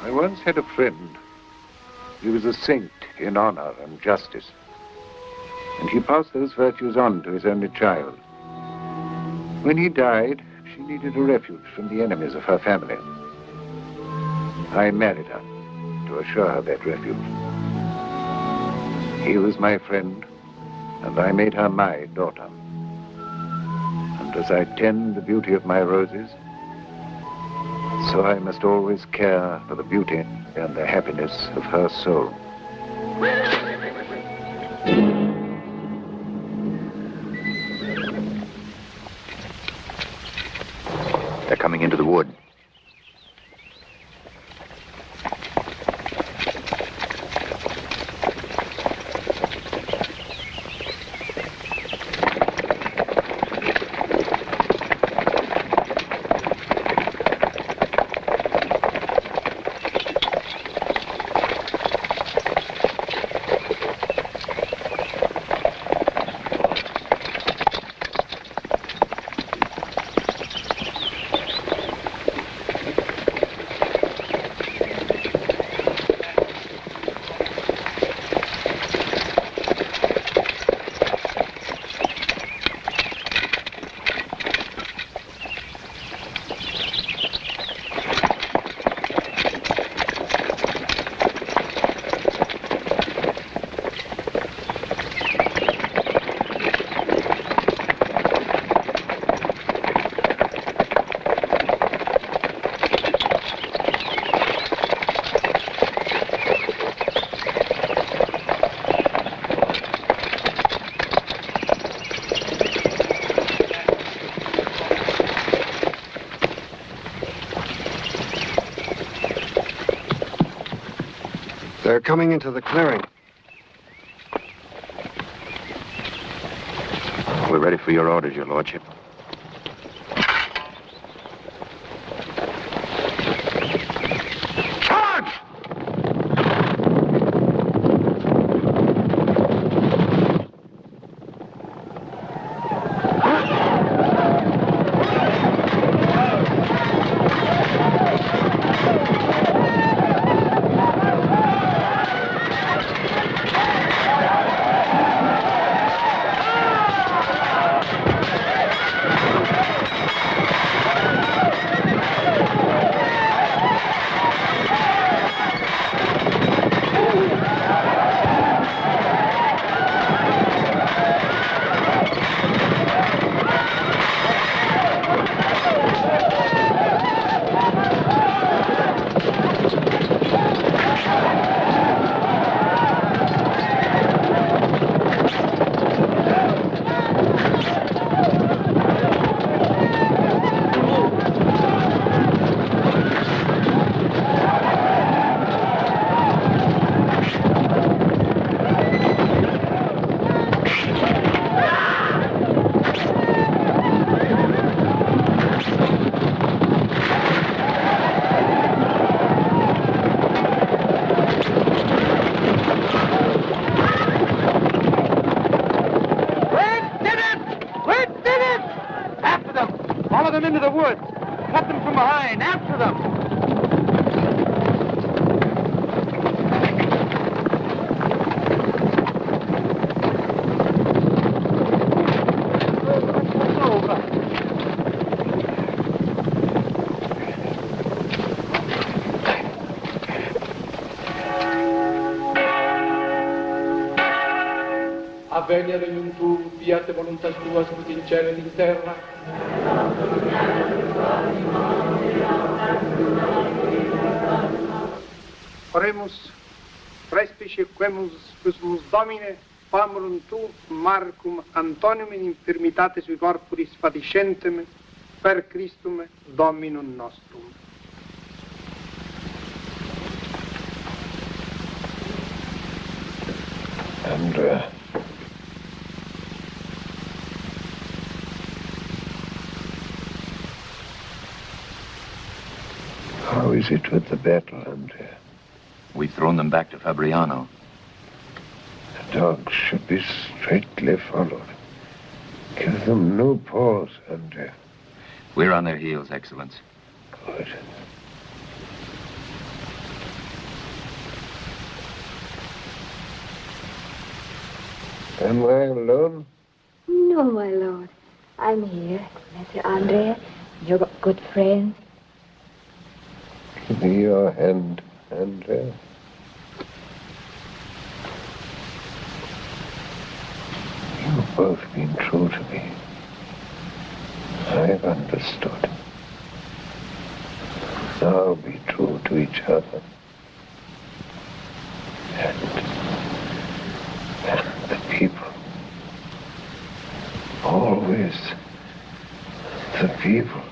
I once had a friend. He was a saint in honor and justice. and he passed those virtues on to his only child. When he died, she needed a refuge from the enemies of her family. I married her to assure her that refuge. He was my friend, and I made her my daughter. And as I tend the beauty of my roses, so I must always care for the beauty and the happiness of her soul. They're coming into the wood. They're coming into the clearing. We're ready for your orders, Your Lordship. Into the woods. Cut them from behind. After them. Avvegna regnum tuum, fiat voluntas tua, ut in cielo et in terra. Oremus, prespice quemus quismus Domine, famurum tu, Marcum Antonium in infirmitate sui corporis fatiscentem, per Christum Dominum nostrum. Andrea. How is it with the battle, Andrea? We've thrown them back to Fabriano. The dogs should be straightly followed. Give them no pause, Andrea. We're on their heels, Excellence. Good. Am I alone? No, my lord. I'm here, Messer Andrea. You've got good friends. Give me your hand, Andrea. You've both been true to me. I've understood. Now be true to each other. And the people. Always the people.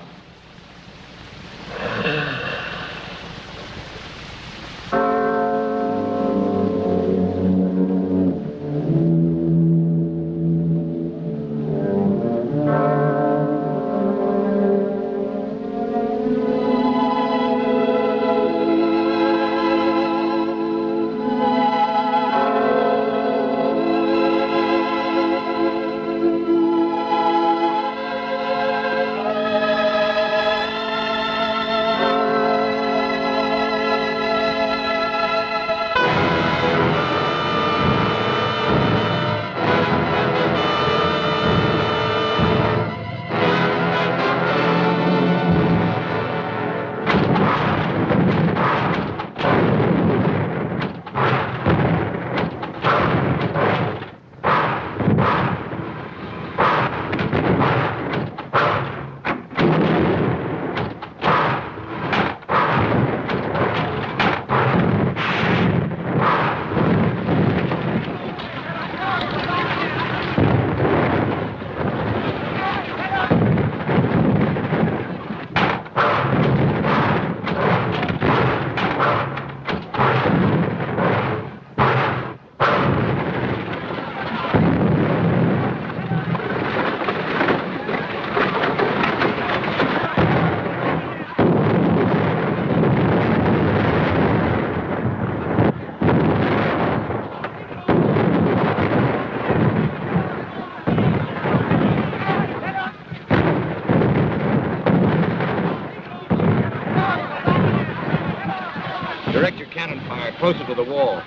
Direct your cannon fire closer to the wall.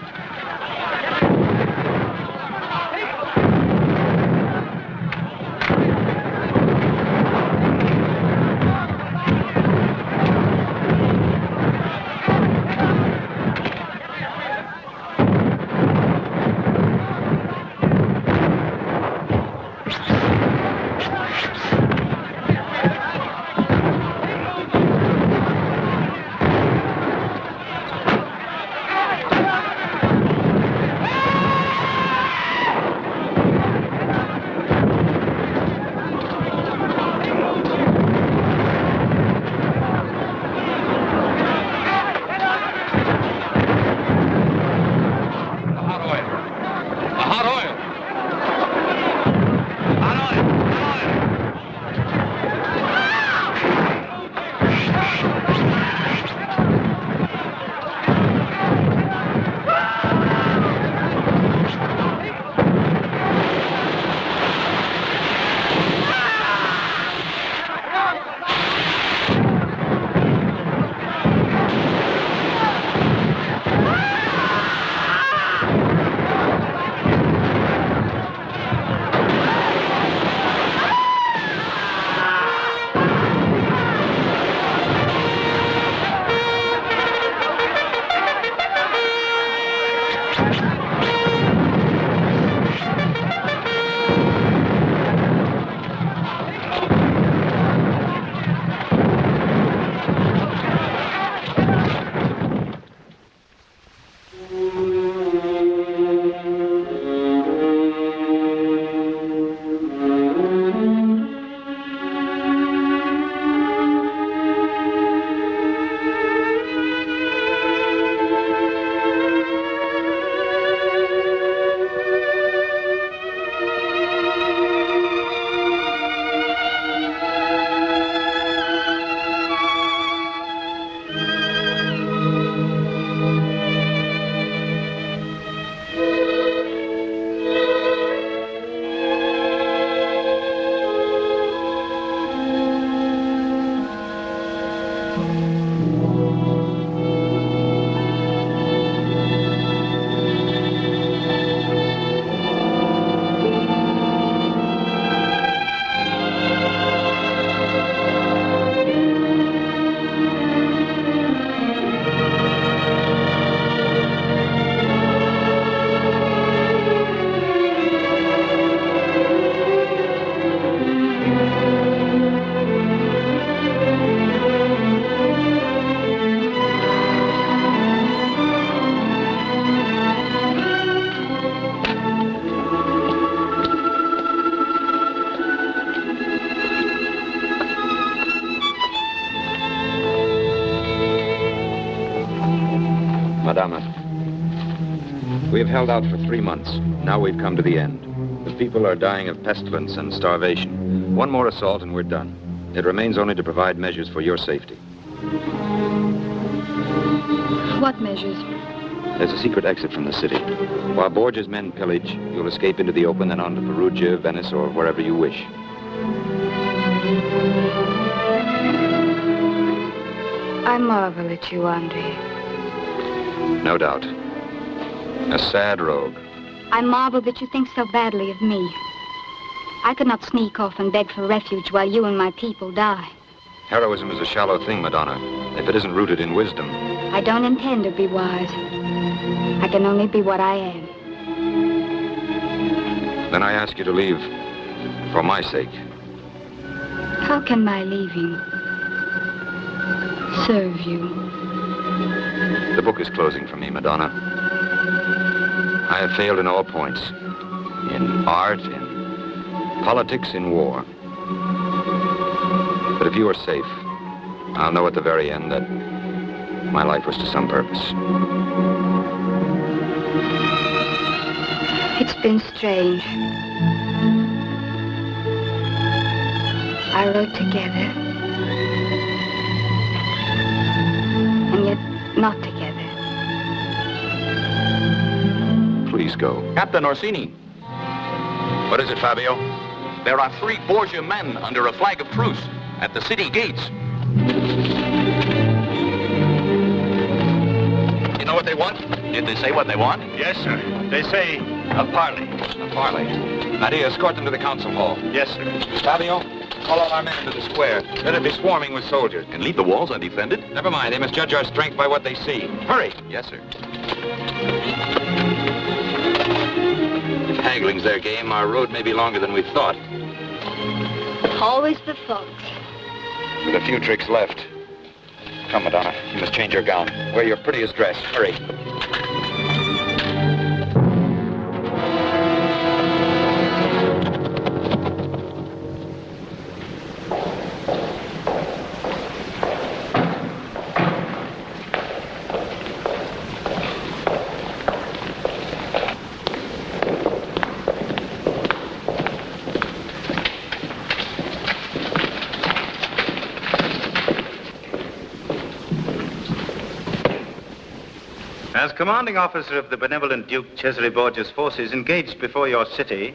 Madama, we have held out for 3 months. Now we've come to the end. The people are dying of pestilence and starvation. One more assault and we're done. It remains only to provide measures for your safety. What measures? There's a secret exit from the city. While Borgia's men pillage, you'll escape into the open and on to Perugia, Venice, or wherever you wish. I marvel at you, Andrea. No doubt. A sad rogue. I marvel that you think so badly of me. I could not sneak off and beg for refuge while you and my people die. Heroism is a shallow thing, Madonna, if it isn't rooted in wisdom. I don't intend to be wise. I can only be what I am. Then I ask you to leave for my sake. How can my leaving serve you? The book is closing for me, Madonna. I have failed in all points. In art, in politics, in war. But if you are safe, I'll know at the very end that my life was to some purpose. It's been strange. I wrote together, and yet not together. Please go. Captain Orsini, What is it, Fabio? there are 3 Borgia men under a flag of truce at the city gates. You know what they want? Did they say what they want? Yes, sir. They say a parley. A parley. Nadia, escort them to the council hall. Yes, sir. Fabio, call all our men into the square. Let it be swarming with soldiers. And leave the walls undefended? Never mind. They must judge our strength by what they see. Hurry. Yes, sir. If haggling's their game, our road may be longer than we thought. Always the thought. With a few tricks left. Come, Madonna. You must change your gown. Wear your prettiest dress. Hurry. As commanding officer of the benevolent Duke Cesare Borgia's forces engaged before your city,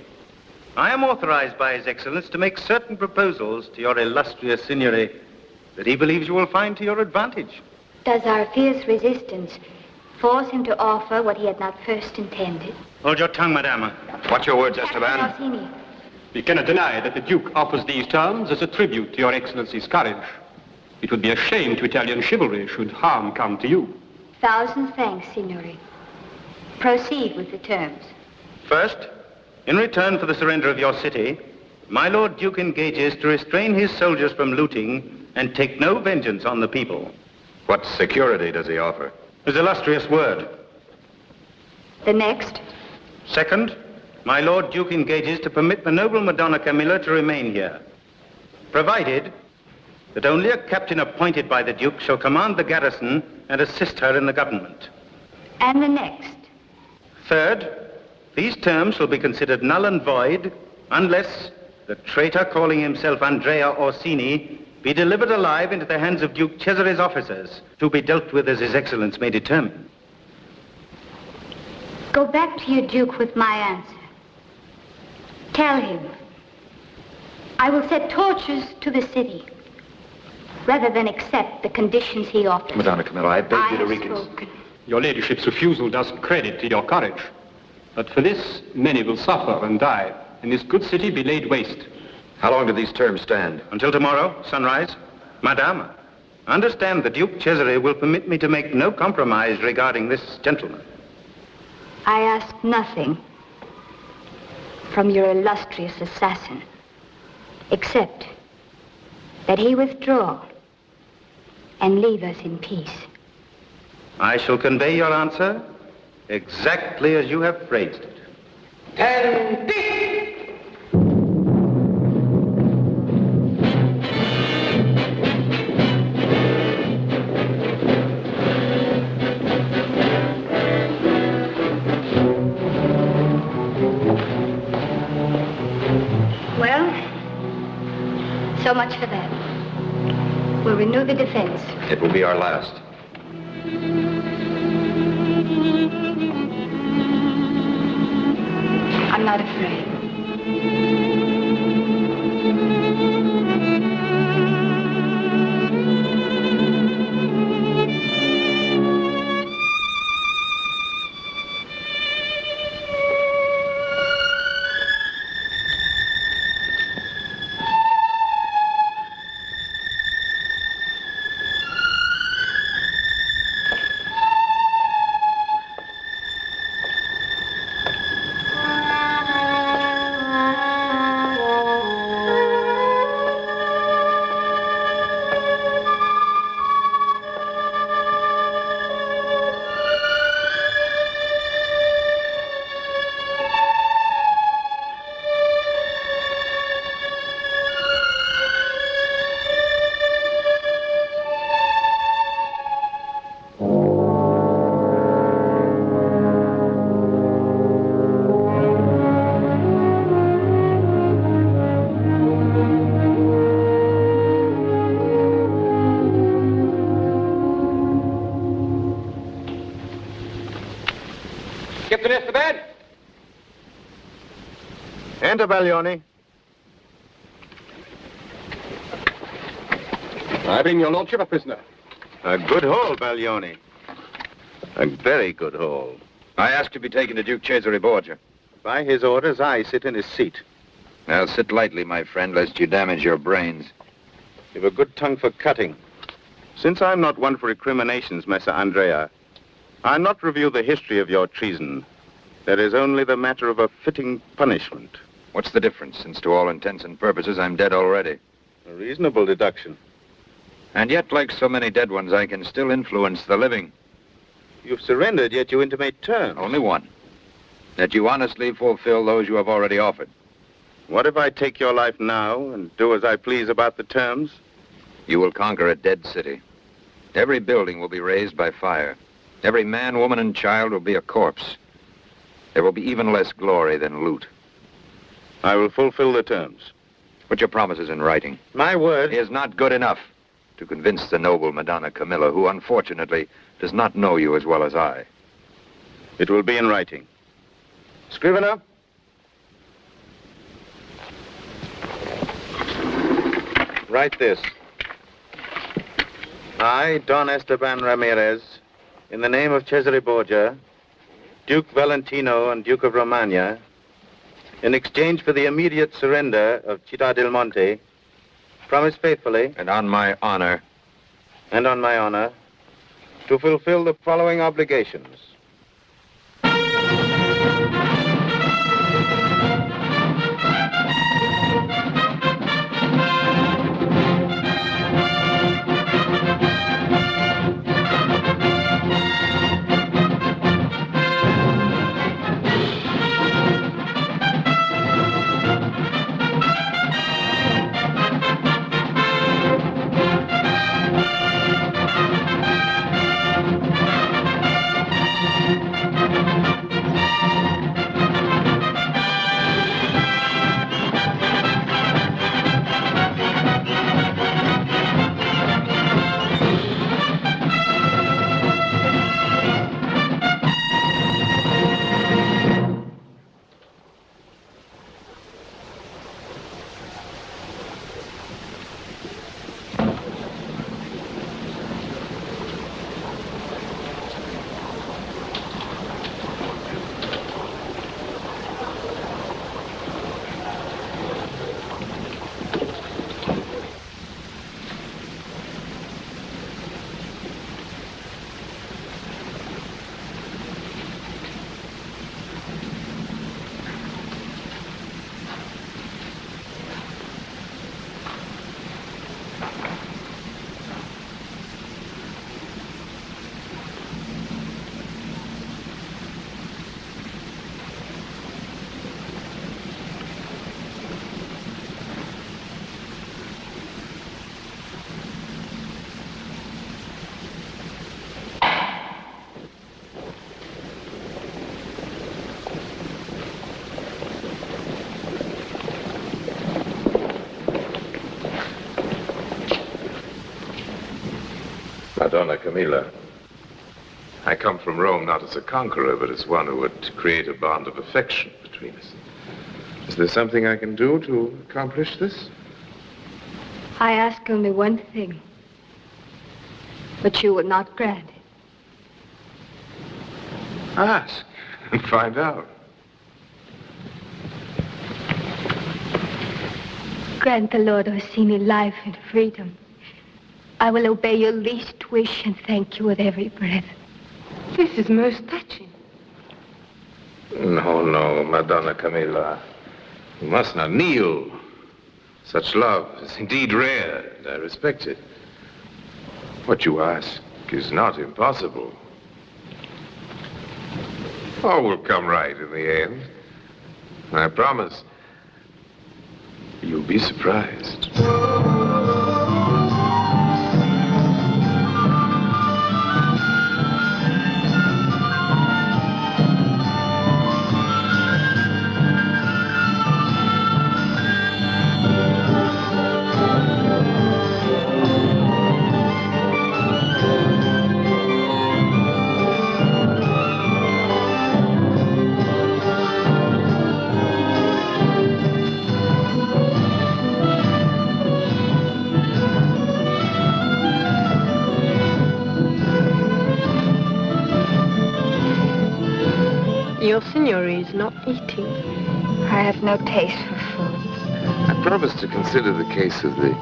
I am authorized by His Excellence to make certain proposals to your illustrious signory that he believes you will find to your advantage. Does our fierce resistance force him to offer what he had not first intended? Hold your tongue, Madama. Watch your words, Captain Esteban. Orsini, We cannot deny that the Duke offers these terms as a tribute to your Excellency's courage. It would be a shame to Italian chivalry should harm come to you. 1,000 thanks, Signore. Proceed with the terms. First, in return for the surrender of your city, my Lord Duke engages to restrain his soldiers from looting and take no vengeance on the people. What security does he offer? His illustrious word. The next? Second, my Lord Duke engages to permit the noble Madonna Camilla to remain here, provided that only a captain appointed by the Duke shall command the garrison and assist her in the government. And the next? Third, these terms shall be considered null and void unless the traitor calling himself Andrea Orsini be delivered alive into the hands of Duke Cesare's officers, to be dealt with as His Excellence may determine. Go back to your Duke with my answer. Tell him I will set torches to the city rather than accept the conditions he offers. Madonna Camilla, I beg you to have reconsider. spoken. Your ladyship's refusal does credit to your courage. But for this, many will suffer and die, and this good city be laid waste. How long do these terms stand? Until tomorrow, sunrise. Madame, understand the Duke Cesare will permit me to make no compromise regarding this gentleman. I ask nothing from your illustrious assassin, except that he withdraw and leave us in peace. I shall convey your answer exactly as you have phrased it. So much for that. We'll renew the defense. It will be our last. I'm not afraid. Enter, Baglioni. I bring your lordship a prisoner. A good haul, Baglioni. A very good haul. I ask to be taken to Duke Cesare Borgia. By his orders, I sit in his seat. Now, sit lightly, my friend, lest you damage your brains. You've a good tongue for cutting. Since I'm not one for recriminations, Messer Andrea, I'll not review the history of your treason. There is only the matter of a fitting punishment. What's the difference, since to all intents and purposes I'm dead already? A reasonable deduction. And yet, like so many dead ones, I can still influence the living. You've surrendered, yet you intimate terms. Only one. That you honestly fulfill those you have already offered. What if I take your life now and do as I please about the terms? You will conquer a dead city. Every building will be razed by fire. Every man, woman, and child will be a corpse. There will be even less glory than loot. I will fulfill the terms. Put your promises in writing. My word is not good enough to convince the noble Madonna Camilla, who unfortunately does not know you as well as I. It will be in writing. Scrivener. Write this. I, Don Esteban Ramirez, in the name of Cesare Borgia, Duke Valentino and Duke of Romagna, in exchange for the immediate surrender of Città del Monte, promise faithfully... And on my honor... And on my honor, to fulfill the following obligations. Madonna Camilla, I come from Rome not as a conqueror, but as one who would create a bond of affection between us. Is there something I can do to accomplish this? I ask only one thing, but you will not grant it. Ask and find out. Grant the Lord Orsini life and freedom. I will obey your least wish and thank you with every breath. This is most touching. No, no, Madonna Camilla. You must not kneel. Such love is indeed rare, and I respect it. What you ask is not impossible. All will come right in the end. I promise. You'll be surprised. Your signori is not eating. I have no taste for food. I promise to consider the case of the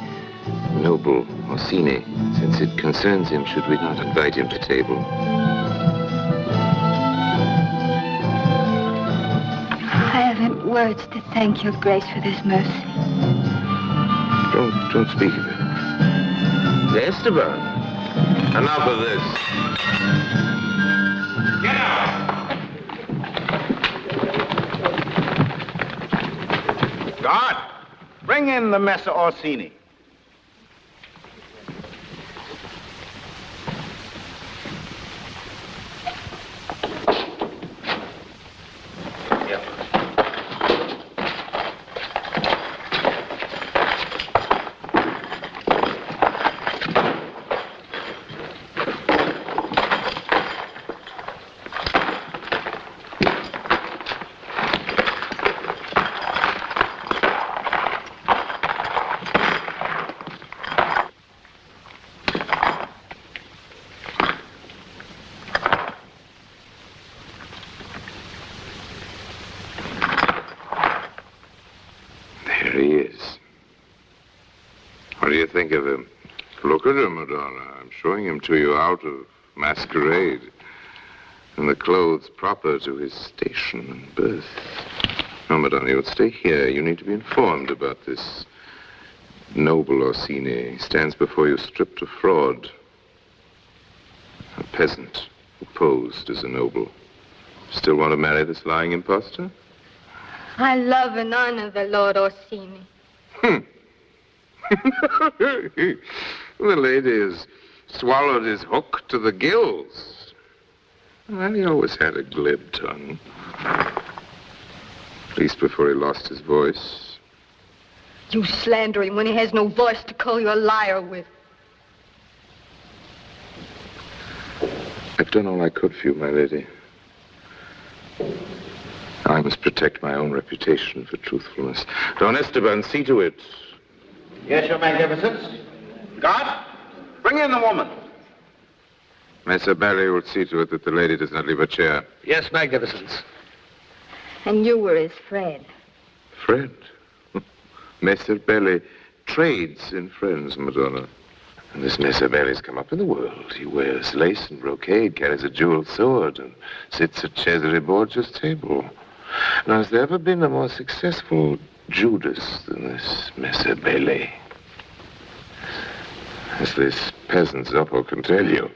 noble Orsini, since it concerns him. Should we not invite him to table? I haven't words to thank your grace for this mercy. Don't speak of it. Esteban, enough of this. Get out! Guard, bring in the Messer Orsini. Think of him. Look at him, Madonna. I'm showing him to you out of masquerade, in the clothes proper to his station and birth. No, Madonna, you'll stay here. You need to be informed about this noble Orsini. He stands before you stripped of fraud. A peasant who posed as a noble. Still want to marry this lying impostor? I love and honor the Lord Orsini. The lady has swallowed his hook to the gills. Well, he always had a glib tongue. At least before he lost his voice. You slander him when he has no voice to call you a liar with. I've done all I could for you, my lady. I must protect my own reputation for truthfulness. Don Esteban, see to it. Yes, Your Magnificence. Guard, bring in the woman. Messer Belli will see to it that the lady does not leave her chair. Yes, Magnificence. And you were his friend. Friend? Messer Belli trades in friends, Madonna. And this Messer Belli's come up in the world. He wears lace and brocade, carries a jeweled sword, and sits at Cesare Borgia's table. Now, has there ever been a more successful Judas than this Messer Belli? As this peasant Zoppo can tell you.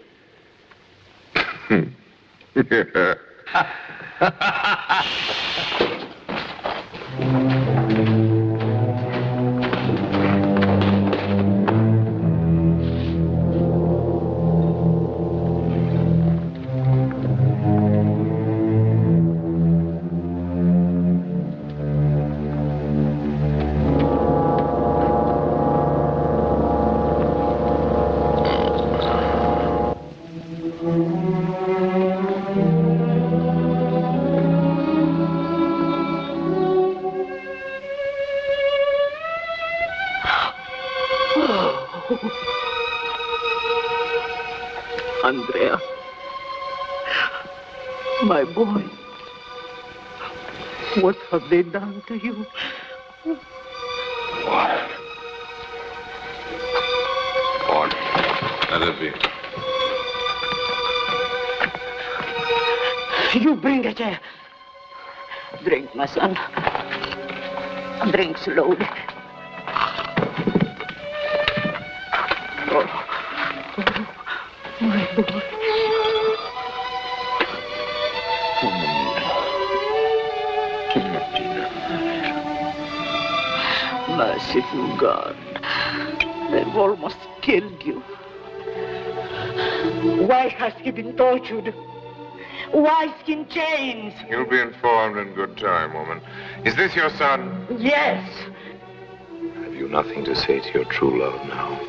Andrea, my boy, what have they done to you? What? Let it be. You bring a chair. Drink, my son. Drink slowly. Oh, my boy. Merciful God, they've almost killed you. Why has he been tortured? Why is he in chains? You'll be informed in good time, woman. Is this your son? Yes. Have you nothing to say to your true love now?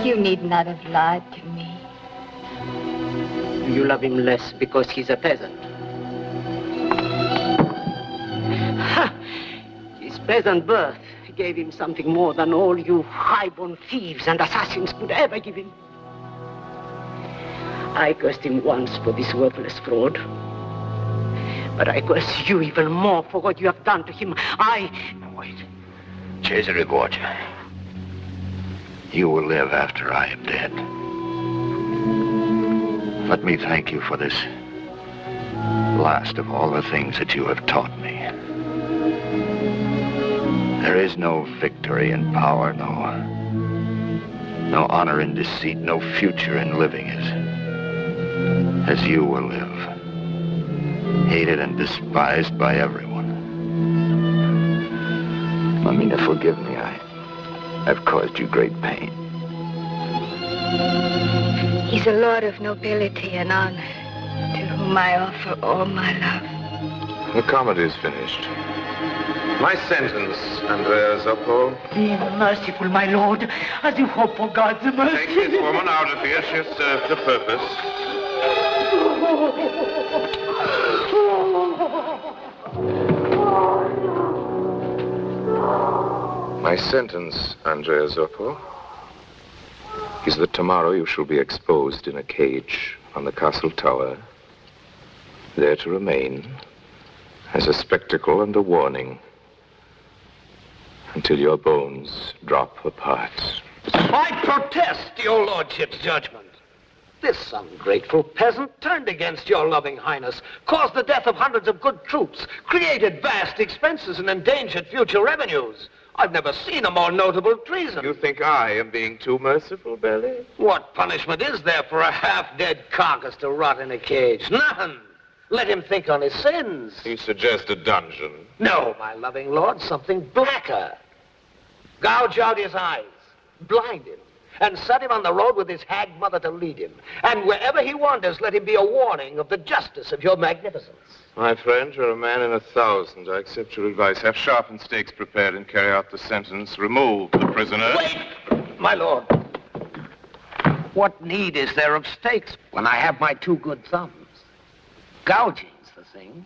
You need not have lied to me. You love him less because he's a peasant. His peasant birth gave him something more than all you high-born thieves and assassins could ever give him. I cursed him once for this worthless fraud. But I curse you even more for what you have done to him. Now wait. Cesare Borgia. You will live after I am dead. Let me thank you for this last of all the things that you have taught me. There is no victory in power, no honor in deceit, no future in living as you will live, hated and despised by everyone. Mamina, forgive me. I've caused you great pain. He's a lord of nobility and honor, to whom I offer all my love. The comedy's finished. My sentence, Andrea Zoppo. Be merciful, my lord, as you hope for God's mercy. Take this woman out of here. She has served the purpose. My sentence, Andrea Zoppo, is that tomorrow you shall be exposed in a cage on the castle tower, there to remain as a spectacle and a warning until your bones drop apart. I protest your lordship's judgment. This ungrateful peasant turned against your loving highness, caused the death of hundreds of good troops, created vast expenses and endangered future revenues. I've never seen a more notable treason. You think I am being too merciful, Belly? What punishment is there for a half-dead carcass to rot in a cage? None. Let him think on his sins. You suggest a dungeon. No, my loving lord, something blacker. Gouge out his eyes, blind him, and set him on the road with his hag mother to lead him. And wherever he wanders, let him be a warning of the justice of your magnificence. My friend, you're a man in 1,000. I accept your advice. Have sharpened stakes prepared and carry out the sentence. Remove the prisoner. Wait, my lord. What need is there of stakes when I have my two good thumbs? Gouging's the thing.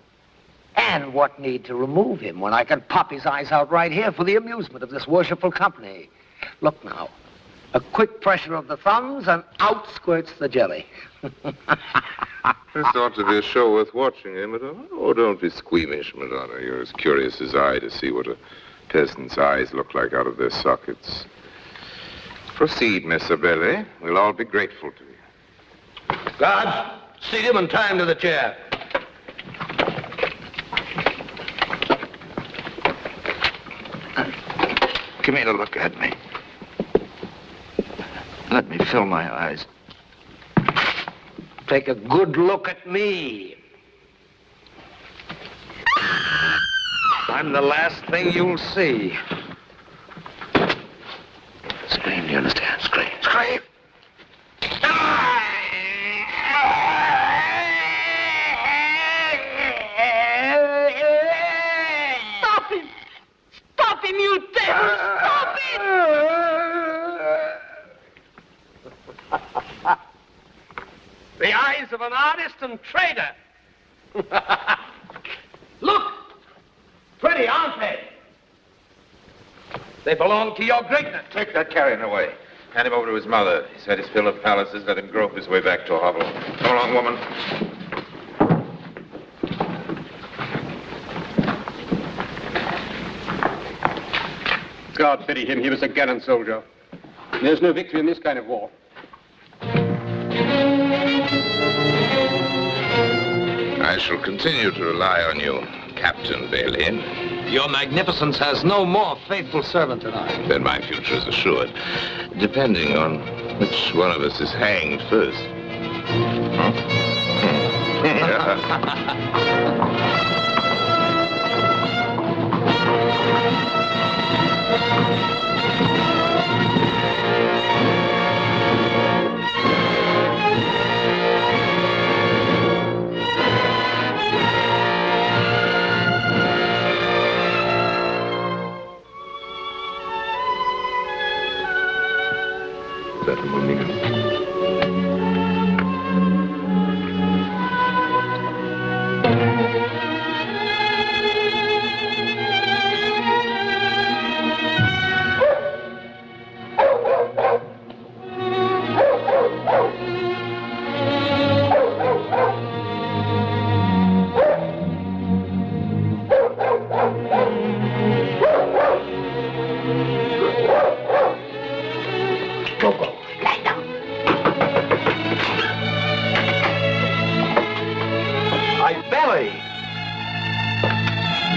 And what need to remove him when I can pop his eyes out right here for the amusement of this worshipful company? Look now. A quick pressure of the thumbs and out squirts the jelly. This ought to be a show worth watching, eh, Madonna? Oh, don't be squeamish, Madonna. You're as curious as I to see what a peasant's eyes look like out of their sockets. Proceed, Miss Abele. We'll all be grateful to you. Guards, seat him and tie him to the chair. Camilla, look at me. Let me fill my eyes. Take a good look at me. I'm the last thing you'll see. Scream, do you understand? Scream. Scream. Stop him! Stop him, you devil! Stop it! The eyes of an artist and trader. Look! Pretty, aren't They belong to your greatness. Take that carrion away. Hand him over to his mother. He's had his fill of palaces. Let him grope his way back to a hovel. Come along, woman. God pity him. He was a gallant soldier. There's no victory in this kind of war. I shall continue to rely on you, Captain Bailey. Your magnificence has no more faithful servant than I. Then my future is assured, depending on which one of us is hanged first.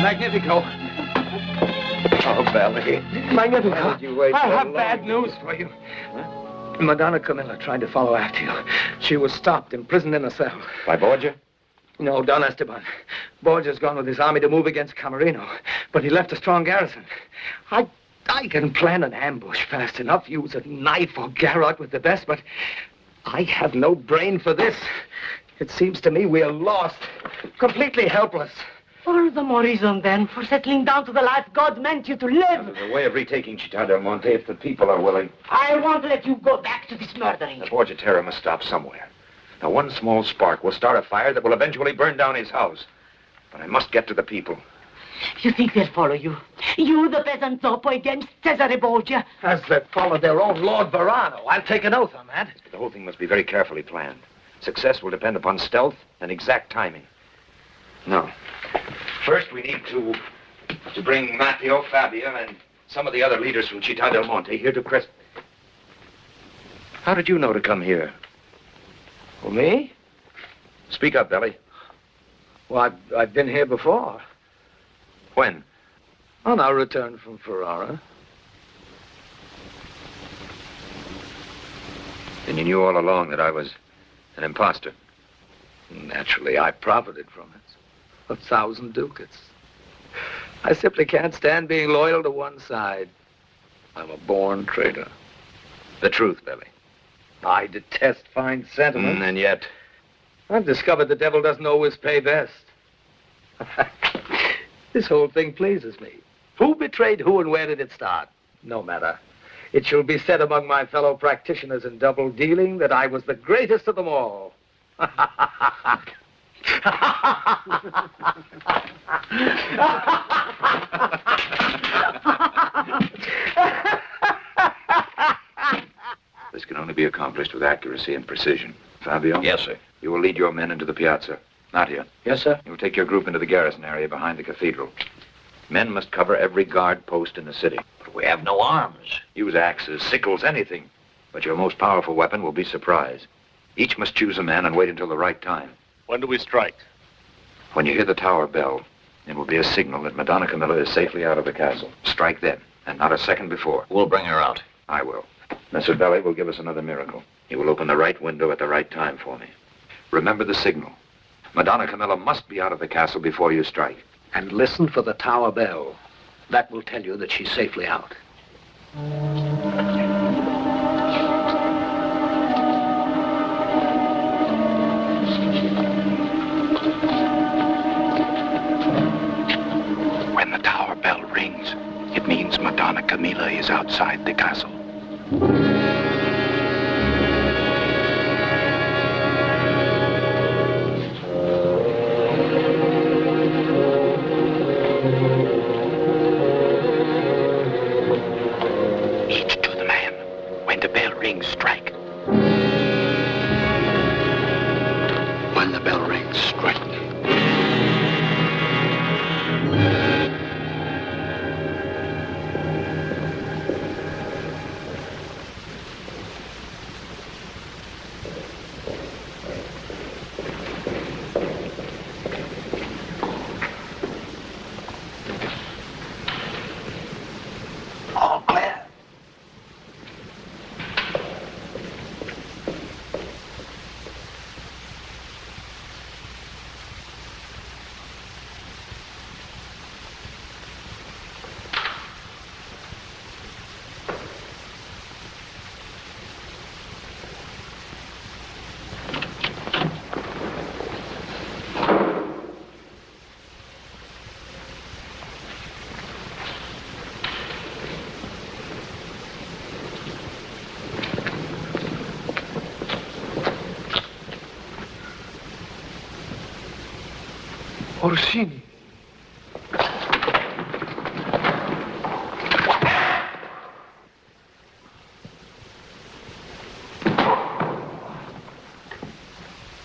Magnifico. Oh, Belly. Magnifico. I have bad news for you. Huh? Madonna Camilla tried to follow after you. She was stopped, imprisoned in a cell. By Borgia? No, Don Esteban. Borgia's gone with his army to move against Camarino, but he left a strong garrison. I can plan an ambush fast enough, use a knife or garrote with the best, but I have no brain for this. It seems to me we are lost, completely helpless. All the more reason, then, for settling down to the life God meant you to live. There's a way of retaking Città del Monte if the people are willing. I won't let you go back to this murdering. The Borgia terror must stop somewhere. Now, one small spark will start a fire that will eventually burn down his house. But I must get to the people. You think they'll follow you? You, the peasant topo, against Cesare Borgia? As they follow their own Lord Verano. I'll take an oath on that. The whole thing must be very carefully planned. Success will depend upon stealth and exact timing. No. First, we need to bring Matteo, Fabio, and some of the other leaders from Città del Monte here to Crest. How did you know to come here? Well, me? Speak up, Belly. Well, I've been here before. When? On our return from Ferrara. Then you knew all along that I was an imposter. Naturally, I profited from it. 1,000 ducats. I simply can't stand being loyal to one side. I'm a born traitor. The truth, Belly. I detest fine sentiment. And yet... I've discovered the devil doesn't always pay best. This whole thing pleases me. Who betrayed who and where did it start? No matter. It shall be said among my fellow practitioners in double dealing that I was the greatest of them all. This can only be accomplished with accuracy and precision. Fabio? Yes, sir. You will lead your men into the piazza. Nadia? Yes, sir. You will take your group into the garrison area behind the cathedral. Men must cover every guard post in the city. But we have no arms. Use axes, sickles, anything. But your most powerful weapon will be surprise. Each must choose a man and wait until the right time. When do we strike? When you hear the tower bell, it will be a signal that Madonna Camilla is safely out of the castle. Strike then, and not a second before. We'll bring her out. I will. Messer Belli will give us another miracle. He will open the right window at the right time for me. Remember the signal. Madonna Camilla must be out of the castle before you strike. And listen for the tower bell. That will tell you that she's safely out. When the tower bell rings, it means Madonna Camilla is outside the castle. Orsini.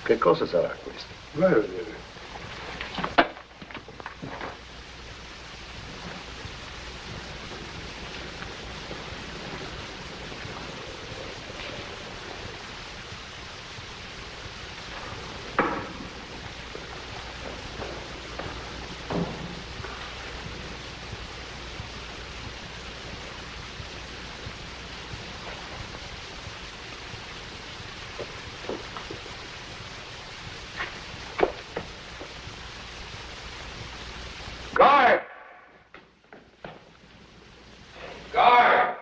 Che cosa sarà questo? Vai a vedere. Guard! Guard!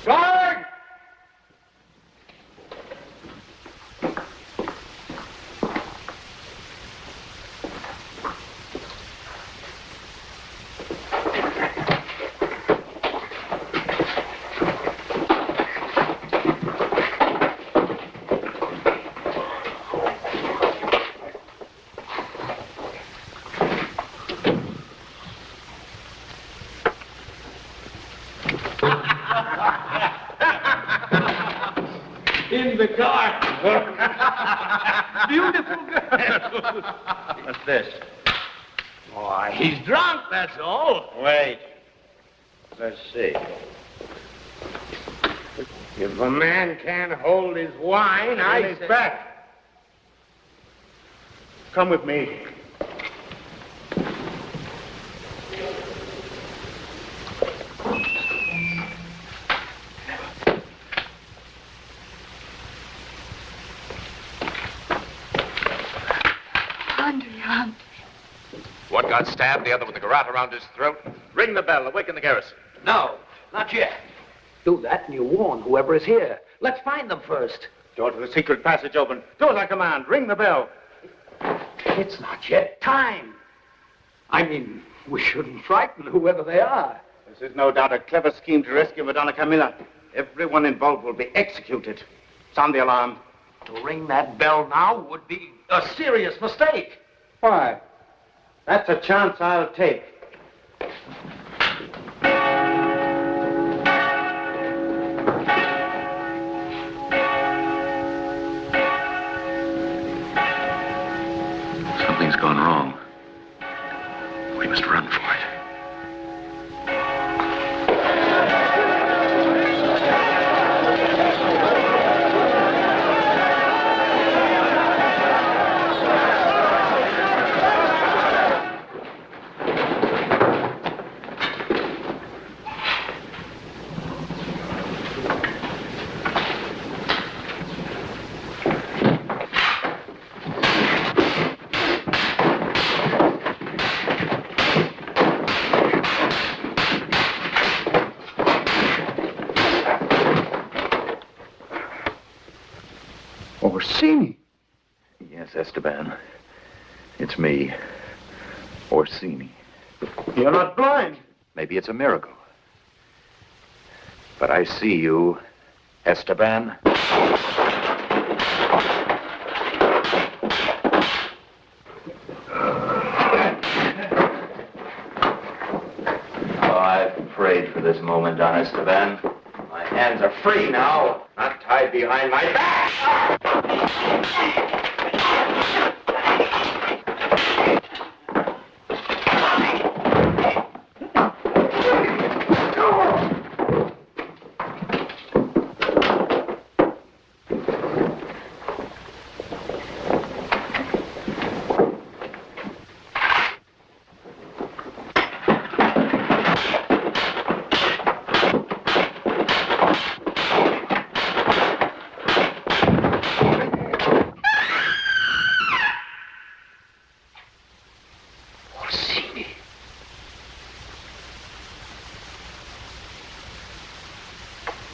Guard! In the car. Beautiful girl. What's this? Why, he's drunk, that's all. Wait. Let's see. If a man can't hold his wine, I He's say... back. Come with me. Andrea. One got stabbed, the other with a garrote around his throat. Ring the bell, awaken the garrison. No, not yet. Do that and you warn whoever is here. Let's find them first. Door to the secret passage open. Do as I command. Ring the bell. It's not yet time. I mean, we shouldn't frighten whoever they are. This is no doubt a clever scheme to rescue Madonna Camilla. Everyone involved will be executed. Sound the alarm. To ring that bell now would be a serious mistake. Why? That's a chance I'll take. Something's gone wrong. We must run for it. Orsini. Yes, Esteban. It's me, Orsini. You're not blind. Maybe it's a miracle. But I see you, Esteban. Oh, I've prayed for this moment, Don Esteban. My hands are free now, not tied behind my back.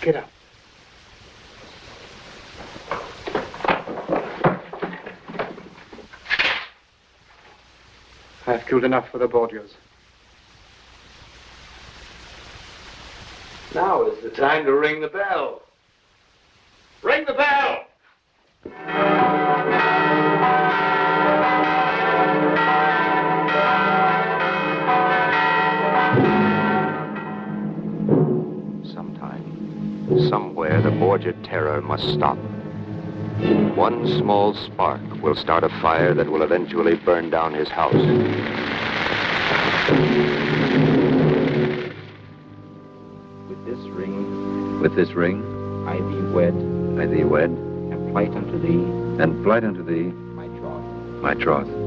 Get up. I've killed enough for the Borgias. Now is the time to ring the bell. Ring the bell! Sometime, somewhere, the Borgia terror must stop. One small spark will start a fire that will eventually burn down his house. With this ring, I thee wed, and plight unto thee, my troth.